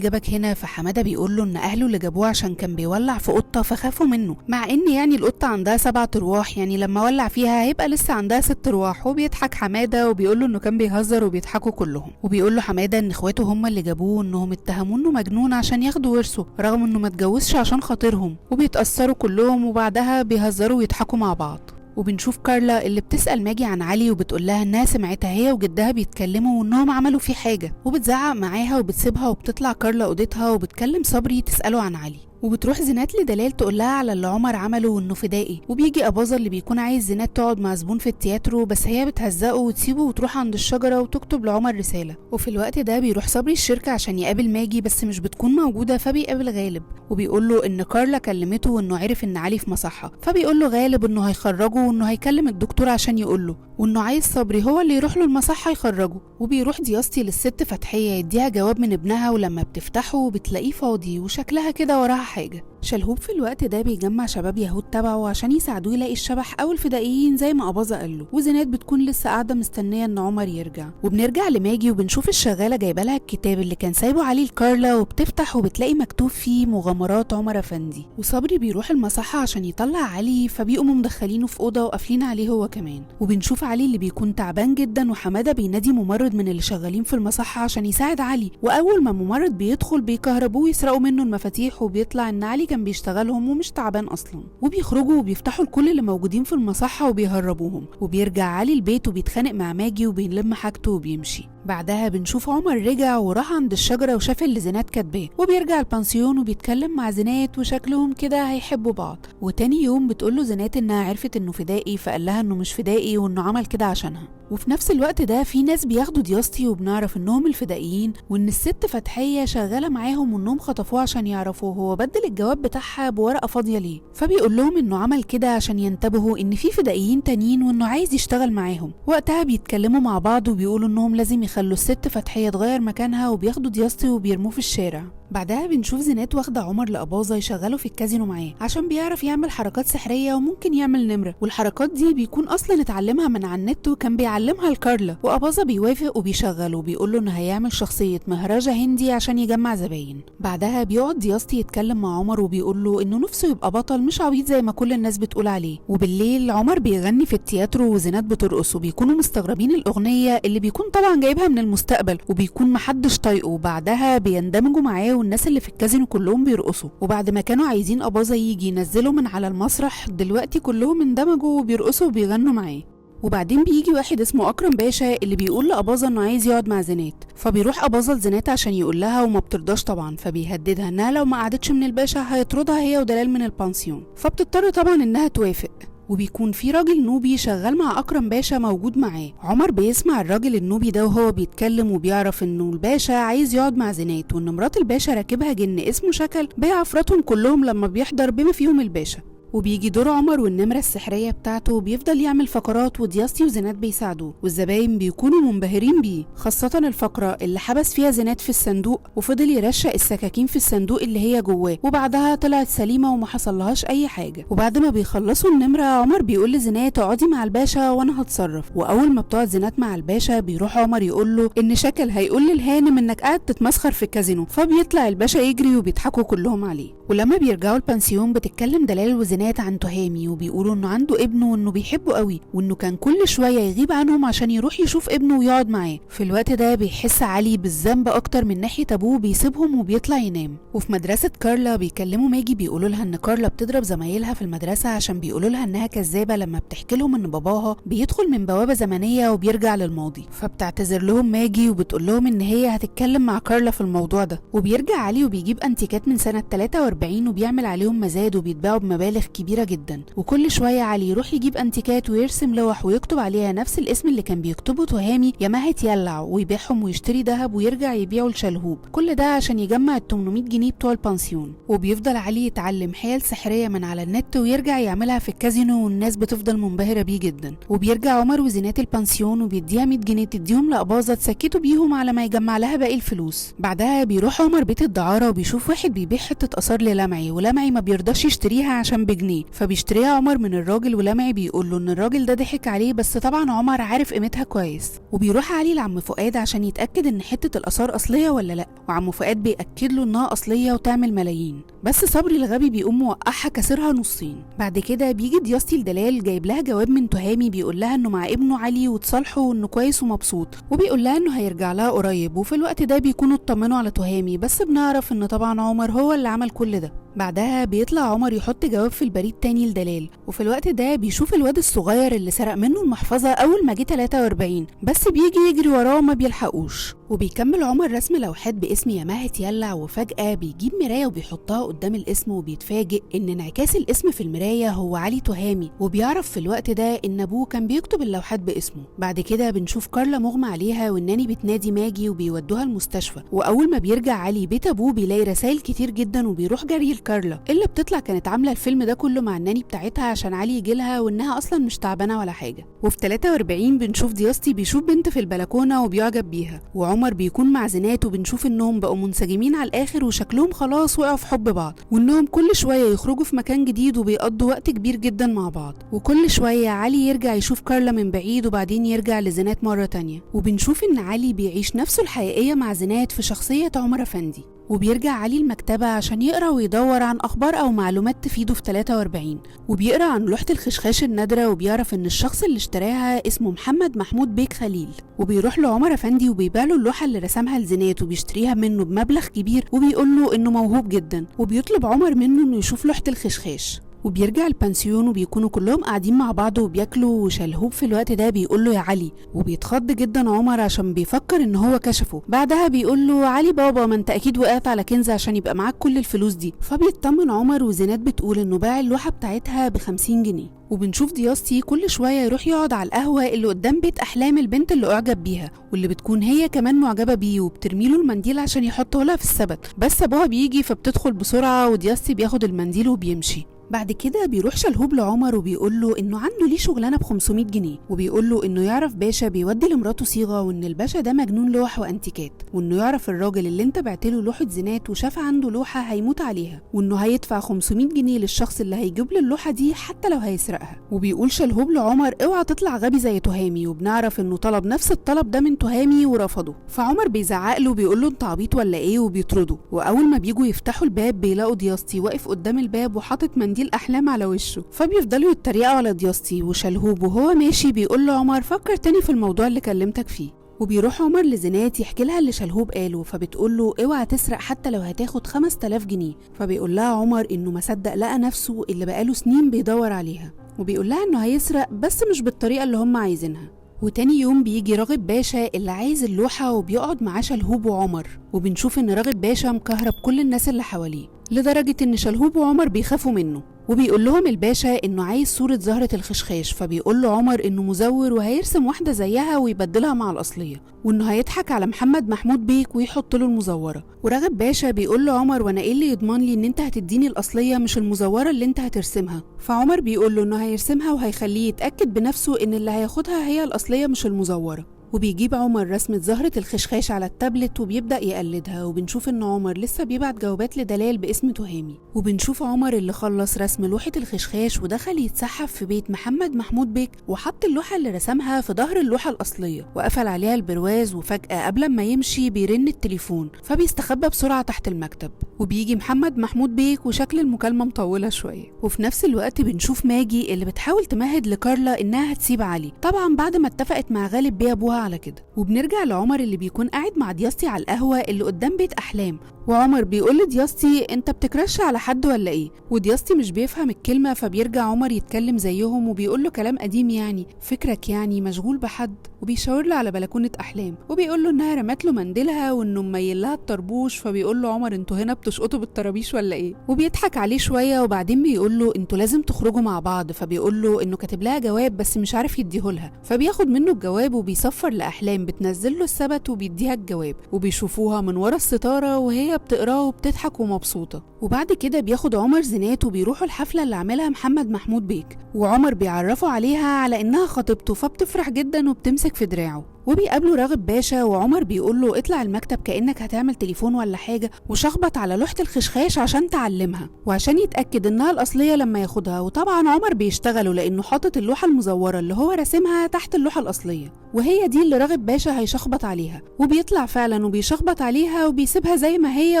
جابك هنا، فحماده بيقول له ان اهله اللي جابوه عشان كان بيولع في قطه فخافوا منه، مع ان يعني القطه عندها 7 ارواح، يعني لما ولع فيها هيبقى لسه عندها 6 ارواح. وبيضحك حماده وبيقول له انه كان بيهزر وبيضحكوا كلهم. وبيقول له حماده ان اخواته هم اللي جابوه، انهم اتهموه انه مجنون عشان ياخدوا ورثه رغم انه ما اتجوزش عشان خاطرهم، وبيتاثروا كلهم. وبعدها بيهزروا ويضحكوا مع بعض. وبنشوف كارلا اللي بتسأل ماجي عن علي وبتقول لها انها سمعتها هي وجدها بيتكلموا وانهم عملوا فيه حاجة، وبتزعق معاها وبتسيبها وبتطلع كارلا اوضتها وبتكلم صبري تسأله عن علي. وبتروح زينات لدلال تقول لها على اللي عمر عمله وانه فدائي، وبيجي اباظة اللي بيكون عايز زينات تقعد مع زبون في التياترو بس هي بتهزقه وتسيبه وتروح عند الشجرة وتكتب لعمر رسالة. وفي الوقت ده بيروح صبري الشركة عشان يقابل ماجي بس مش بتكون موجودة، فبيقابل غالب وبيقول له ان كارلا كلمته وانه عرف ان علي في مصحة، فبيقول له غالب انه هيخرجه وانه هيكلم الدكتور عشان يقول له وانه عايز صبري هو اللي يروح له المصحة يخرجه. وبيروح دياستي للست فتحية يديها جواب من ابنها، ولما بتفتحه بتلاقيه فاضي وشكلها كده وراها حاجة. شلهوب في الوقت ده بيجمع شباب يهود تبعه عشان يساعدوه يلاقي الشبح او الفدائيين زي ما اباظة قال له، وزينات بتكون لسه قاعده مستنيه ان عمر يرجع. وبنرجع لماجي وبنشوف الشغاله جايبه لها الكتاب اللي كان سايبه عليه لكارلا، وبتفتح وبتلاقي مكتوب فيه مغامرات عمر افندي. وصبري بيروح المصحه عشان يطلع علي، فبيقوموا مدخلينه في اوضه وقافلين عليه هو كمان. وبنشوف علي اللي بيكون تعبان جدا، وحماده بينادي ممرض من اللي شغالين في المصحه عشان يساعد علي. واول ما ممرض بيدخل بيكهربوه ويسرقوا منه المفاتيح، وبيطلع ان علي كان بيشتغلهم ومش تعبان اصلا. وبيخرجوا وبيفتحوا لكل اللي موجودين في المصحة وبيهربوهم. وبيرجع علي البيت وبيتخانق مع ماجي وبيلم حاجته وبيمشي. بعدها بنشوف عمر رجع وراح عند الشجرة وشاف اللي زينات كاتباه، وبيرجع البانسيون وبيتكلم مع زينات وشكلهم كده هيحبوا بعض. وتاني يوم بتقوله زينات انها عرفت انه فدائي، فقال لها انه مش فدائي وانه عمل كده عشانها. وفي نفس الوقت ده في ناس بياخدوا دياستي وبنعرف انهم الفدائيين، وان الست فتحية شغالة معاهم وانهم خطفوه عشان يعرفوا هو بدل الجواب بتاعها بورقة فاضية ليه. فبيقول لهم انه عمل كده عشان ينتبهوا ان في فدائيين تانيين وانه عايز يشتغل معاهم. وقتها بيتكلموا مع بعض وبيقولوا انهم لازم يخلوا الست فتحية تغير مكانها، وبياخدوا دياستي وبيرموه في الشارع. بعدها بنشوف زينات واخدة عمر لأباظة يشغله في الكازينو معاه عشان بيعرف يعمل حركات سحرية وممكن يعمل نمرة، والحركات دي بيكون أصلا اتعلمها من على النت وكان بيعلمها لكارلا. وأباظة بيوافق وبيشغله وبيقول له إنه هيعمل شخصية مهرجة هندي عشان يجمع زباين. بعدها بيقعد دياستي يتكلم مع عمر وبيقول له إنه نفسه يبقى بطل مش عبيط زي ما كل الناس بتقول عليه. وبالليل عمر بيغني في التياترو وزينات بترقص، وبيكونوا مستغربين الأغنية اللي بيكون طبعا جايبها من المستقبل وبيكون محدش طايقه. وبعدها بيندمجوا معاه والناس اللي في الكازينو كلهم بيرقصوا. وبعد ما كانوا عايزين أباظة يجي ينزلوا من على المسرح، دلوقتي كلهم اندمجوا وبيرقصوا وبيغنوا معاه. وبعدين بيجي واحد اسمه أكرم باشا اللي بيقول لأباظة انه عايز يقعد مع زينات، فبيروح أباظة لزينات عشان يقول لها وما بترضاش طبعا، فبيهددها انها لو ما قعدتش من الباشا هيطردها هي ودلال من البانسيون، فبتضطر طبعا انها توافق. وبيكون في راجل نوبي شغال مع أكرم باشا موجود معاه. عمر بيسمع الراجل النوبي ده وهو بيتكلم وبيعرف انه الباشا عايز يقعد مع زينات، وان مرات الباشا راكبها جن اسمه شكل بيعفرتهم كلهم لما بيحضر بما فيهم الباشا. وبيجي دور عمر والنمرة السحرية بتاعته وبيفضل يعمل فقرات، ودياستي وزينات بيساعدوه، والزباين بيكونوا منبهرين بيه، خاصة الفقرة اللي حبس فيها زينات في الصندوق وفضل يرشق السكاكين في الصندوق اللي هي جواه، وبعدها طلعت سليمة وما حصلهاش أي حاجة. وبعد ما بيخلصوا النمرة عمر بيقول لزينات اقعدي مع الباشا وأنا هتصرف. وأول ما بتقعد زينات مع الباشا بيروح عمر يقول له إن شكل هيقول للهانم إنك قاعد تتمسخر في الكازينو، فبيطلع الباشا يجري وبيضحكوا كلهم عليه. ولما بيرجعوا البانسيون بتتكلم دلال وزينات عن تهامي، وبيقولوا انه عنده ابنه وانه بيحبه قوي، وانه كان كل شويه يغيب عنهم عشان يروح يشوف ابنه ويقعد معاه. في الوقت ده بيحس علي بالذنب اكتر من ناحيه ابوه، بيسيبهم وبيطلع ينام. وفي مدرسه كارلا بيكلموا ماجي بيقولوا لها ان كارلا بتضرب زمايلها في المدرسه عشان بيقولوا لها انها كذابه لما بتحكي لهم ان باباها بيدخل من بوابه زمنيه وبيرجع للماضي. فبتعتذر لهم ماجي وبتقول لهم ان هي هتتكلم مع كارلا في الموضوع ده. وبيرجع علي وبيجيب انتيكات من سنه 43 وبيعمل عليهم مزاد وبيتباعوا بمبالغ كبيره جدا. وكل شويه علي يروح يجيب انتيكات ويرسم لوح ويكتب عليها نفس الاسم اللي كان بيكتبه تهامي يا ماهت يلع، ويبيعهم ويشتري ذهب ويرجع يبيعه لشلهوب، كل ده عشان يجمع ال 800 جنيه بتوع البانسيون. وبيفضل علي يتعلم حيل سحريه من على النت ويرجع يعملها في الكازينو، والناس بتفضل منبهره بيه جدا. وبيرجع عمر وزينات البانسيون وبيديها 100 جنيه تديهم لأباظة تسكته بيهم على ما يجمع لها باقي الفلوس. بعدها بيروح عمر بيت الدعاره وبيشوف واحد بيبيع حته اثار للمعي، ولمعي ما بيرضاش يشتريها عشان بجنيه، فبيشتريها عمر من الراجل. ولمعي بيقول له ان الراجل ده ضحك عليه، بس طبعا عمر عارف قيمتها كويس. وبيروح علي لعم فؤاد عشان يتاكد ان حته الاثار اصليه ولا لا، وعم فؤاد بياكد له انها اصليه وتعمل ملايين، بس صبري الغبي بيقوم موقعها كسرها نصين. بعد كده بيجي دياستي لدلال جايب لها جواب من تهامي بيقول لها انه مع ابنه علي وتصالحوا وانه كويس ومبسوط، وبيقول لها انه هيرجع لها قريب. وفي الوقت ده بيكونوا اطمنوا على تهامي، بس بنعرف ان طبعا عمر هو اللي عمل كل ده. بعدها بيطلع عمر يحط جواب في البريد تاني لدلال، وفي الوقت ده بيشوف الواد الصغير اللي سرق منه المحفظة أول ما جه 43، بس بيجي يجري وراه وما بيلحقوش. وبيكمل عمر رسم لوحات باسم ياماها يتيلع، وفجأة بيجيب مراية وبيحطها قدام الاسم، وبيتفاجئ إن انعكاس الاسم في المراية هو علي تهامي، وبيعرف في الوقت ده إن أبوه كان بيكتب اللوحات باسمه. بعد كده بنشوف كارلا مغمى عليها والناني بتنادي ماجي وبيودوها المستشفى، وأول ما بيرجع علي بيت أبوه بيلاقي رسائل كتير جدا، وبيروح جري لكارلا اللي بتطلع كانت عاملة الفيلم ده كله مع الناني بتاعتها عشان علي يجيلها، وإنها أصلا مش تعبانة ولا حاجة. وفي 43 بنشوف دياستي بيشوف بنت في البلكونة وبيعجب بيها، وعمر بيكون مع زينات، وبنشوف إنهم بقوا منسجمين على الآخر وشكلهم خلاص وقعوا في حب بعض، وإنهم كل شوية يخرجوا في مكان جديد وبيقضوا وقت كبير جدا مع بعض. وكل شوية علي يرجع يشوف كارلا من بعيد وبعدين يرجع لزينات مرة تانية، وبنشوف إن علي بيعيش نفسه الحقيقية مع زينات في شخصية عمر أفندي. وبيرجع علي المكتبة عشان يقرأ ويدور عن أخبار أو معلومات تفيده في 43، وبيقرأ عن لوحة الخشخاش النادرة، وبيعرف إن الشخص اللي اشتراها اسمه محمد محمود بيك خليل. وبيروح لعمر أفندي وبيبيع له اللوحة اللي رسمها لزينات، وبيشتريها منه بمبلغ كبير، وبيقول له إنه موهوب جدا، وبيطلب عمر منه إنه يشوف لوحة الخشخاش. وبيرجع البنسيون وبيكونوا كلهم قاعدين مع بعض وبياكلوا، وشلهوب في الوقت ده بيقول له يا علي، وبيتخض جدا عمر عشان بيفكر ان هو كشفه. بعدها بيقول له علي بابا، ما انت اكيد وقعت على كنز عشان يبقى معاك كل الفلوس دي. فبيطمن عمر، وزينات بتقول انه باع اللوحه بتاعتها ب50 جنيه. وبنشوف دياستي كل شويه يروح يقعد على القهوه اللي قدام بيت احلام البنت اللي اعجب بيها، واللي بتكون هي كمان معجبه بيه، وبترميله المنديل عشان يحطه لها في السبت، بس ابوها بيجي فبتدخل بسرعه، ودياستي بياخد المنديل وبيمشي. بعد كده بيروح شلهوب لعمر وبيقول له انه عنده ليه شغلانه ب500 جنيه، وبيقول له انه يعرف باشا بيودي لمراته صيغه، وان الباشا ده مجنون لوح وانتيكات، وانه يعرف الراجل اللي انت بعت له لوحه زينات وشاف عنده لوحه هيموت عليها، وانه هيدفع 500 جنيه للشخص اللي هيجيب له اللوحه دي حتى لو هيسرقها. وبيقول شلهوب لعمر اوعى تطلع غبي زي تهامي، وبنعرف انه طلب نفس الطلب ده من تهامي ورفضه. فعمر بيزعق له بيقول له انت عبيط ولا ايه، وبيطرده. واول ما بيجوا يفتحوا الباب بيلاقوا دياستي واقف قدام الباب وحاطط منديل احلام على وشه، فبيفضلوا يتريقوا على دياستي. وشلهوب وهو ماشي بيقول له عمر فكر تاني في الموضوع اللي كلمتك فيه. وبيروح عمر لزينات يحكي لها اللي شلهوب قاله، فبتقول له اوعى تسرق حتى لو هتاخد 5000 جنيه. فبيقول لها عمر انه ما صدق لقى نفسه اللي بقاله سنين بيدور عليها، وبيقول لها انه هيسرق بس مش بالطريقه اللي هم عايزينها. وتاني يوم بيجي راغب باشا اللي عايز اللوحه، وبيقعد معاه شلهوب وعمر، وبنشوف ان راغب باشا مكهرب كل الناس اللي حواليه لدرجه ان شلهوب وعمر بيخافوا منه. وبيقول لهم الباشا انه عايز صورة زهرة الخشخاش، فبيقول له عمر انه مزور وهيرسم واحدة زيها ويبدلها مع الأصلية، وانه هيضحك على محمد محمود بيك ويحط له المزورة. وراغب باشا بيقول له عمر وانا ايه اللي يضمن لي ان انت هتديني الأصلية مش المزورة اللي انت هترسمها؟ فعمر بيقول له انه هيرسمها وهيخليه يتأكد بنفسه ان اللي هياخدها هي الأصلية مش المزورة. وبيجيب عمر رسمة زهرة الخشخاش على التابلت وبيبدأ يقلدها، وبنشوف ان عمر لسه بيبعت جوابات لدلال باسم تهامي. وبنشوف عمر اللي خلص رسم لوحة الخشخاش ودخل يتسحف في بيت محمد محمود بيك، وحط اللوحة اللي رسمها في ظهر اللوحة الأصلية وقفل عليها البرواز. وفجأة قبل ما يمشي بيرن التليفون، فبيستخبى بسرعة تحت المكتب. وبيجي محمد محمود بيك وشكل المكالمة مطولة شوية. وفي نفس الوقت بنشوف ماجي اللي بتحاول تمهد لكارلا انها هتسيب علي، طبعا بعد ما اتفقت مع غالب بيه ابوها على كده. وبنرجع لعمر اللي بيكون قاعد مع دياستي على القهوة اللي قدام بيت أحلام، وعمر بيقول لدياستي انت بتكرش على حد ولا ايه؟ ودياستي مش بيفهم الكلمة، فبيرجع عمر يتكلم زيهم وبيقول له كلام قديم، يعني فكرك يعني مشغول بحد؟ وبيشاور له على بلكونة أحلام، وبيقول له انها رمت له منديلها وانه مميل لها الطربوش. فبيقول له عمر انتوا هنا بتشقطوا بالطرابيش ولا ايه؟ وبيضحك عليه شوية، وبعدين بيقول له انتوا لازم تخرجوا مع بعض. فبيقول له انه كاتب لها جواب بس مش عارف يديهولها، فبياخد منه الجواب وبيصفر لأحلام بتنزل له السبت وبيديها الجواب، وبيشوفوها من ورا الستارة وهي بتقراه وبتضحك ومبسوطة. وبعد كده بياخد عمر زينات وبيروحوا الحفلة اللي عاملها محمد محمود بيك، وعمر بيعرفوا عليها على انها خطيبته، فبتفرح جدا وبتمسك في دراعه. وبيقابلوا راغب باشا، وعمر بيقول له اطلع المكتب كأنك هتعمل تليفون ولا حاجة، وشخبط على لوحة الخشخاش عشان تعلمها وعشان يتأكد انها الأصلية لما ياخدها. وطبعا عمر بيشتغلوا لانه حاطط اللوحة المزورة اللي هو راسمها تحت اللوحة الأصلية، وهي دي اللي راغب باشا هيشخبط عليها. وبيطلع فعلا وبيشخبط عليها وبيسيبها زي ما هي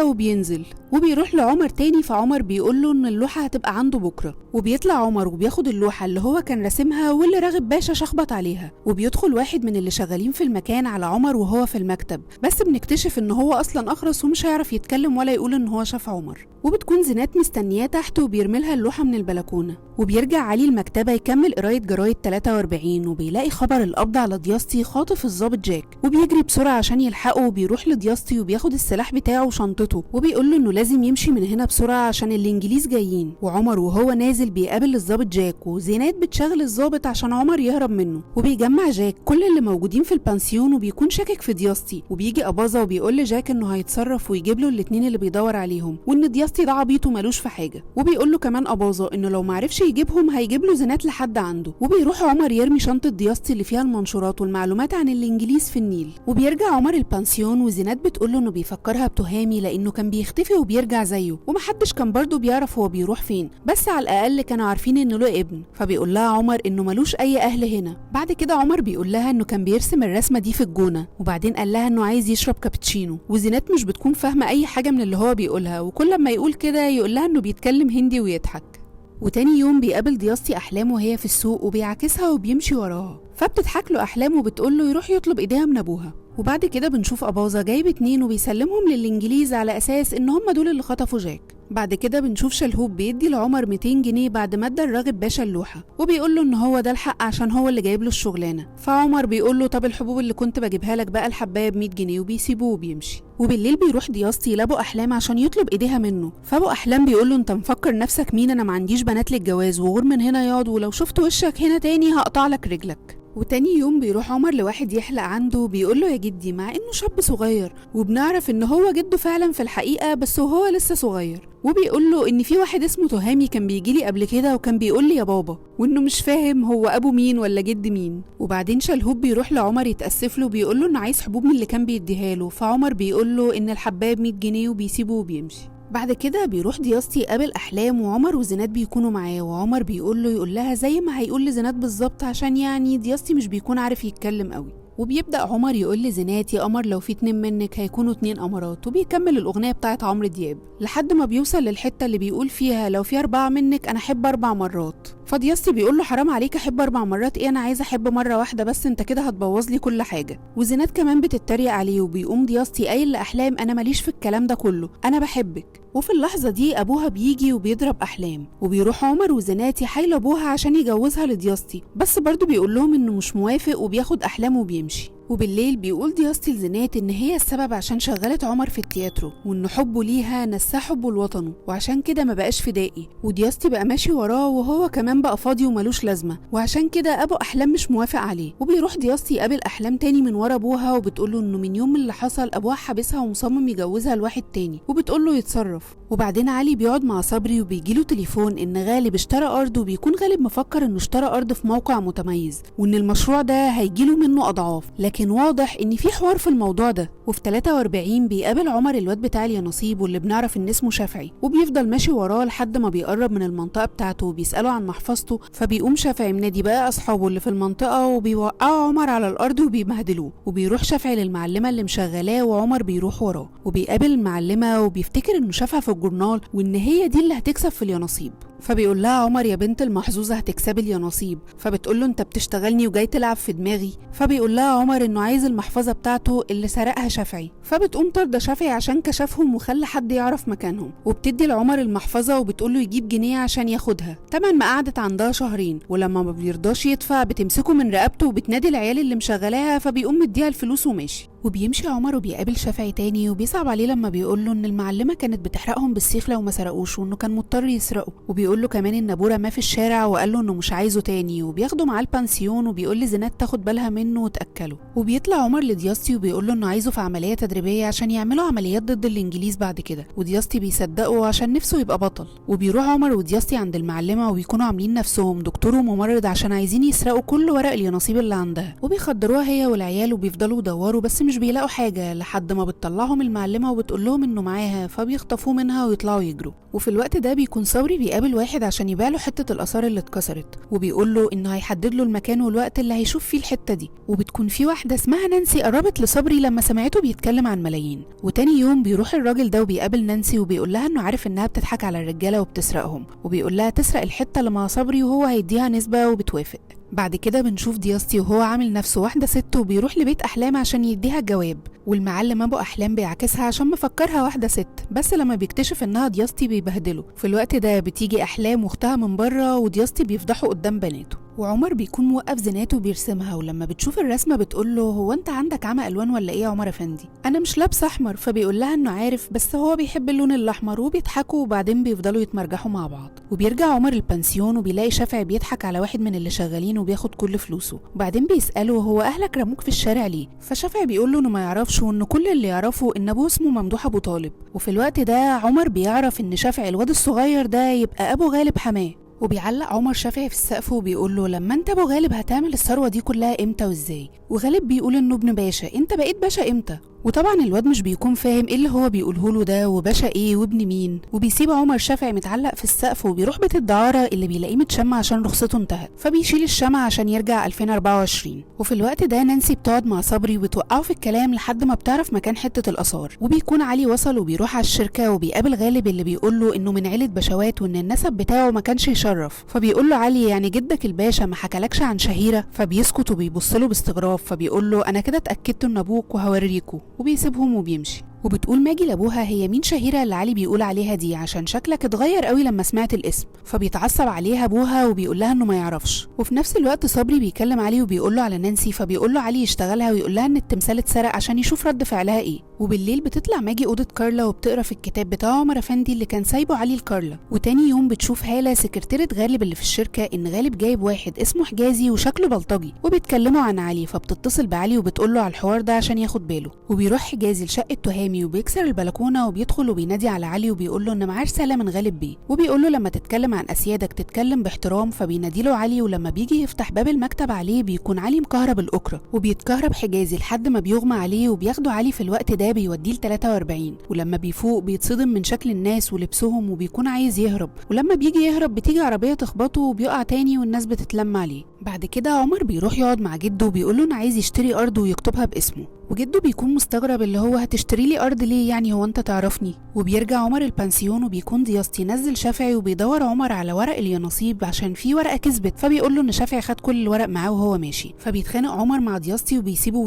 وبينزل. وبيروح لعمر تاني، فعمر بيقول له ان اللوحه هتبقى عنده بكره. وبيطلع عمر وبياخد اللوحه اللي هو كان راسمها واللي راغب باشا شخبط عليها. وبيدخل واحد من اللي شغالين في المكان على عمر وهو في المكتب، بس بنكتشف ان هو اصلا اخرس ومش هيعرف يتكلم ولا يقول ان هو شاف عمر. وبتكون زينات مستنياه تحت وبيرميلها اللوحه من البلكونه. وبيرجع علي المكتبه يكمل قرايه جرايد 43 وبيلاقي خبر القبض على دياستي خاطف الضابط جاك. وبيجري بسرعه عشان يلحقه، وبيروح لدياستي وبياخد السلاح بتاعه وشنطته، وبيقول له انه لازم يمشي من هنا بسرعه عشان الانجليز جايين. وعمر وهو نازل بيقابل الضابط جاك، وزينات بتشغل الضابط عشان عمر يهرب منه. وبيجمع جاك كل اللي موجودين في البانسيون، وبيكون شاكك في دياستي. وبيجي اباظه وبيقول لجاك انه هيتصرف ويجيب له الاتنين اللي بيدور عليهم، وان دياستي ده عبيط ومالوش في حاجه. وبيقول له كمان اباظه انه لو معرفش يجيبهم هيجيب له زينات لحد عنده. وبيروح عمر يرمي شنطه دياستي اللي فيها المنشورات والمعلومات عن الانجليز في النيل. وبيرجع عمر البانسيون، وزينات بتقول له انه بيفكرها بتهامي لانه كان بيختفي وبيرجع زيه، ومحدش كان برضه بيعرف هو بيروح فين، بس على الاقل كانوا عارفين انه له ابن. فبيقول لها عمر انه ملوش اي اهل هنا. بعد كده عمر بيقول لها انه كان بيرسم الرسمه دي في الجونه، وبعدين قال لها انه عايز يشرب كابتشينو. وزينات مش بتكون فاهمه اي حاجه من اللي هو بيقولها، وكل ما يقول كده يقول لها انه بيتكلم هندي ويضحك. وتاني يوم بيقابل دياستي أحلام وهي في السوق، وبيعاكسها وبيمشي وراها، فبتضحك له أحلام وبتقول له يروح يطلب إيديها من أبوها. وبعد كده بنشوف أباظة جايب 2 وبيسلمهم للإنجليز على أساس إن هم دول اللي خطفوا جاك. بعد كده بنشوف شلهوب بيدي لعمر 200 جنيه بعد ما ادى الراغب باشا اللوحة، وبيقول له إن هو ده الحق عشان هو اللي جايب له الشغلانة. فعمر بيقول له طب الحبوب اللي كنت بجيبها لك بقى الحباية ب100 جنيه، وبيسيبوه وبيمشي. وبالليل بيروح دياستي لابو أحلام عشان يطلب إيديها منه، فابو أحلام بيقول له أنت مفكر نفسك مين؟ أنا ما عنديش بنات للجواز، وغور من هنا ياض، ولو شفت وشك هنا تاني هقطع لك رجلك. وتاني يوم بيروح عمر لواحد يحلق عنده، بيقول له يا جدي، مع انه شاب صغير وبنعرف ان هو جده فعلا في الحقيقه، بس وهو لسه صغير. وبيقول له ان في واحد اسمه تهامي كان بيجيلي قبل كده وكان بيقول لي يا بابا، وانه مش فاهم هو ابو مين ولا جد مين. وبعدين شلهوب بيروح لعمر يتاسف له، بيقول له انه عايز حبوب من اللي كان بيديها له، فعمر بيقول له ان الحبايه ب100 جنيه وبيسيبه وبيمشي. بعد كده بيروح دياستي يقابل أحلام، وعمر وزينات بيكونوا معاه، وعمر بيقول له يقول لها زي ما هيقول لزينات بالظبط، عشان يعني دياستي مش بيكون عارف يتكلم قوي. وبيبدأ عمر يقول لزينات يا قمر لو في 2 منك هيكونوا 2 قمرات، وبيكمل الأغنية بتاعت عمرو دياب لحد ما بيوصل للحتة اللي بيقول فيها لو في 4 منك أنا أحب 4 مرات. فدياستي بيقول له حرام عليك، أحب 4 مرات إيه؟ أنا عايزة أحب مرة واحدة بس، أنت كده هتبوظ لي كل حاجة. وزينات كمان بتتريق عليه، وبيقوم دياستي قايل لأحلام أنا ماليش في الكلام ده كله، أنا بحبك. وفي اللحظة دي أبوها بيجي وبيضرب أحلام، وبيروح عمر وزينات يحايلوا أبوها عشان يجوزها لدياستي، بس برضه بيقول لهم إنه مش موافق وبياخد أحلام وبيمشي. وبالليل بيقول دياستي لزينات إن هي السبب عشان شغلت عمر في التياترو، وإن حبه ليها نساه حبه لوطنه، وعشان كده ما بقاش فدائي، ودياستي بقى ماشي وراه وهو كمان بقى فاضي وملوش لازمة، وعشان كده أبو أحلام مش موافق عليه. وبيروح دياستي يقابل أحلام تاني من ورا أبوها، وبتقوله إنه من يوم اللي حصل أبوها حابسها ومصمم يجوزها لواحد تاني، وبتقوله يتصرف. وبعدين علي بيقعد مع صبري وبيجيله تليفون إن غالب اشترى أرض، وبيكون غالب مفكر إنه اشترى أرض في موقع متميز، وإن المشروع ده هيجيله منه أضعاف، لكن واضح إن في حوار في الموضوع ده. وفي 43 بيقابل عمر الواد بتاع اليانصيب واللي بنعرف إن اسمه شافعي، وبيفضل ماشي وراه لحد ما بيقرب من المنطقة بتاعته وبيسأله عن محفظته، فبيقوم شافعي منادي بقى أصحابه اللي في المنطقة وبيوقعوا عمر على الأرض وبيبهدلوه. وبيروح شافعي للمعلمة اللي مشغلاه، وعمر بيروح وراه وبيقابل المعلمة، وبيفتكر إنه شافها في الجورنال وإن هي دي اللي هتكسب في اليانصيب. فبيقول لها عمر يا بنت المحظوظة هتكسبي اليانصيب. فبتقول له انت بتشتغلني وجاي تلعب في دماغي. فبيقول لها عمر انه عايز المحفظة بتاعته اللي سرقها شافعي، فبتقوم طردة شافعي عشان كشفهم وخلى حد يعرف مكانهم، وبتدي لعمر المحفظة وبتقول له يجيب جنيه عشان ياخدها تمن ما قعدت عندها شهرين، ولما ما بيرضاش يدفع بتمسكه من رقبته وبتنادي العيال اللي مشغلاها، فبيقوم مديها الفلوس وماشي. وبيمشي عمر وبيقابل شافعي تاني، وبيصعب عليه لما بيقول له ان المعلمة كانت بتحرقهم بالسيخ لو ما سرقوش، وانه كان مضطر يسرقوا، وبيقول له كمان ان ابوه رماه في الشارع وقال له انه مش عايزه تاني، وبياخده معاه البانسيون، وبيقول لزينات تاخد بالها منه وتاكله. وبيطلع عمر لدياستي وبيقول له انه عايزه في عملية تدريبية عشان يعملوا عمليات ضد الانجليز بعد كده، ودياستي بيصدقه عشان نفسه يبقى بطل. وبيروح عمر ودياستي عند المعلمة وبيكونوا عاملين نفسهم دكتور وممرض عشان عايزين يسرقوا كل ورق اليانصيب اللي عندها، وبيخدروها هي والعيال وبيفضلوا يدوروا بس مش بيلاقوا حاجة لحد ما بتطلعهم المعلمة وبتقول لهم انه معاها، فبيخطفوه منها ويطلعوا يجروا. وفي الوقت ده بيكون صبري بيقابل واحد عشان يبيع له حتة الآثار اللي اتكسرت، وبيقول له انه هيحدد له المكان والوقت اللي هيشوف فيه الحتة دي. وبتكون في واحدة اسمها نانسي قربت لصبري لما سمعته بيتكلم عن ملايين. وتاني يوم بيروح الراجل ده وبيقابل نانسي وبيقول لها انه عارف انها بتضحك على الرجالة وبتسرقهم، وبيقول لها تسرق الحتة اللي مع صبري وهو هيديها نسبة وبتوافق. بعد كده بنشوف دياستي وهو عامل نفسه واحدة ست وبيروح لبيت أحلام عشان يديها الجواب، والمعلم أبو أحلام بيعكسها عشان مفكرها واحدة ست، بس لما بيكتشف إنها دياستي بيبهدله. في الوقت ده بتيجي أحلام واختها من بره ودياستي بيفضحوا قدام بناته، وعمر بيكون موقف زيناته وبيرسمها، ولما بتشوف الرسمه بتقول له هو انت عندك عمى الوان ولا ايه يا عمر افندي؟ انا مش لابسه احمر. فبيقول لها انه عارف بس هو بيحب اللون الاحمر، وبيضحكوا وبعدين بيفضلوا يتمرجحوا مع بعض. وبيرجع عمر البنسيون وبيلاقي شافعي بيضحك على واحد من اللي شغالين وبياخد كل فلوسه، وبعدين بيساله هو اهلك رموك في الشارع ليه؟ فشافعي بيقول له انه ما يعرفش، وان كل اللي يعرفه ان ابوه اسمه ممدوح ابو طالب. وفي الوقت ده عمر بيعرف ان شافعي الواد الصغير ده يبقى ابو غالب حماه، وبيعلق عمر شافعي في السقف وبيقول له لما انت ابو غالب هتعمل الثروه دي كلها امتى وازاي؟ وغالب بيقول انه ابن باشا، انت بقيت باشا امتى؟ وطبعا الواد مش بيكون فاهم ايه اللي هو بيقوله له ده، وباشا ايه وابن مين. وبيسيب عمر شافعي متعلق في السقف وبيروح بيت الدعاره اللي بيلاقيه متشمع عشان رخصته انتهت، فبيشيل الشمع عشان يرجع 2024. وفي الوقت ده نانسي بتقعد مع صبري وبتوقعه في الكلام لحد ما بتعرف مكان حته الاثار، وبيكون علي وصل وبيروح على الشركه وبيقابل غالب اللي بيقول له انه من عيله بشوات وان النسب بتاعه ما كانش يشرف. فبيقول له علي يعني جدك الباشا ما حكالكش عن شهيره؟ فبيسكت وبيبص له باستغراب، فبيقول له انا كده اتاكدت ان ابوك وهوريكوا، وبيسيبهم وبيمشي. وبتقول ماجي لابوها هي مين شهيره اللي علي بيقول عليها دي؟ عشان شكلك اتغير قوي لما سمعت الاسم. فبيتعصب عليها ابوها وبيقول لها انه ما يعرفش. وفي نفس الوقت صبري بيكلم علي وبيقول له على نانسي، فبيقول له علي يشتغلها ويقول لها ان التمثال اتسرق عشان يشوف رد فعلها ايه. وبالليل بتطلع ماجي اوضه كارلا وبتقرا في الكتاب بتاع عمر افندي اللي كان سايبه علي لكارلا. وتاني يوم بتشوف هاله سكرتيره غالب اللي في الشركه ان غالب جايب واحد اسمه حجازي وشكله بلطجي، وبيتكلموا عن علي، فبتتصل بعلي وبتقول له على الحوار ده عشان ياخد باله. وبيروح حجازي لشقه تهامي وبيكسر البلكونه وبيدخل وبينادي على علي وبيقول له ان معاه رساله من غالب بيه، وبيقول له لما تتكلم عن اسيادك تتكلم باحترام. فبينادي له علي، ولما بيجي يفتح باب المكتب عليه بيكون علي مكهرب الاكره، وبيتكهرب حجازي لحد ما بيغمى عليه، وبياخده علي في الوقت ده بيوديه ل 43. ولما بيفوق بيتصدم من شكل الناس ولبسهم وبيكون عايز يهرب، ولما بيجي يهرب بتيجي عربيه تخبطه وبيقع تاني والناس بتتلم عليه. بعد كده عمر بيروح يقعد مع جده وبيقول له انا عايز يشتري ارض ويكتبها باسمه، وجده بيكون مستغرب اللي هو هتشتري لي ارض ليه يعني، هو انت تعرفني؟ وبيرجع عمر البنسيون وبيكون دياستي نزل شافعي وبيدور عمر على ورق اليانصيب عشان في ورقه كسبت، فبيقول له ان شافعي خد كل الورق معاه وهو ماشي. فبيتخانق عمر مع دياستي وبيسيبه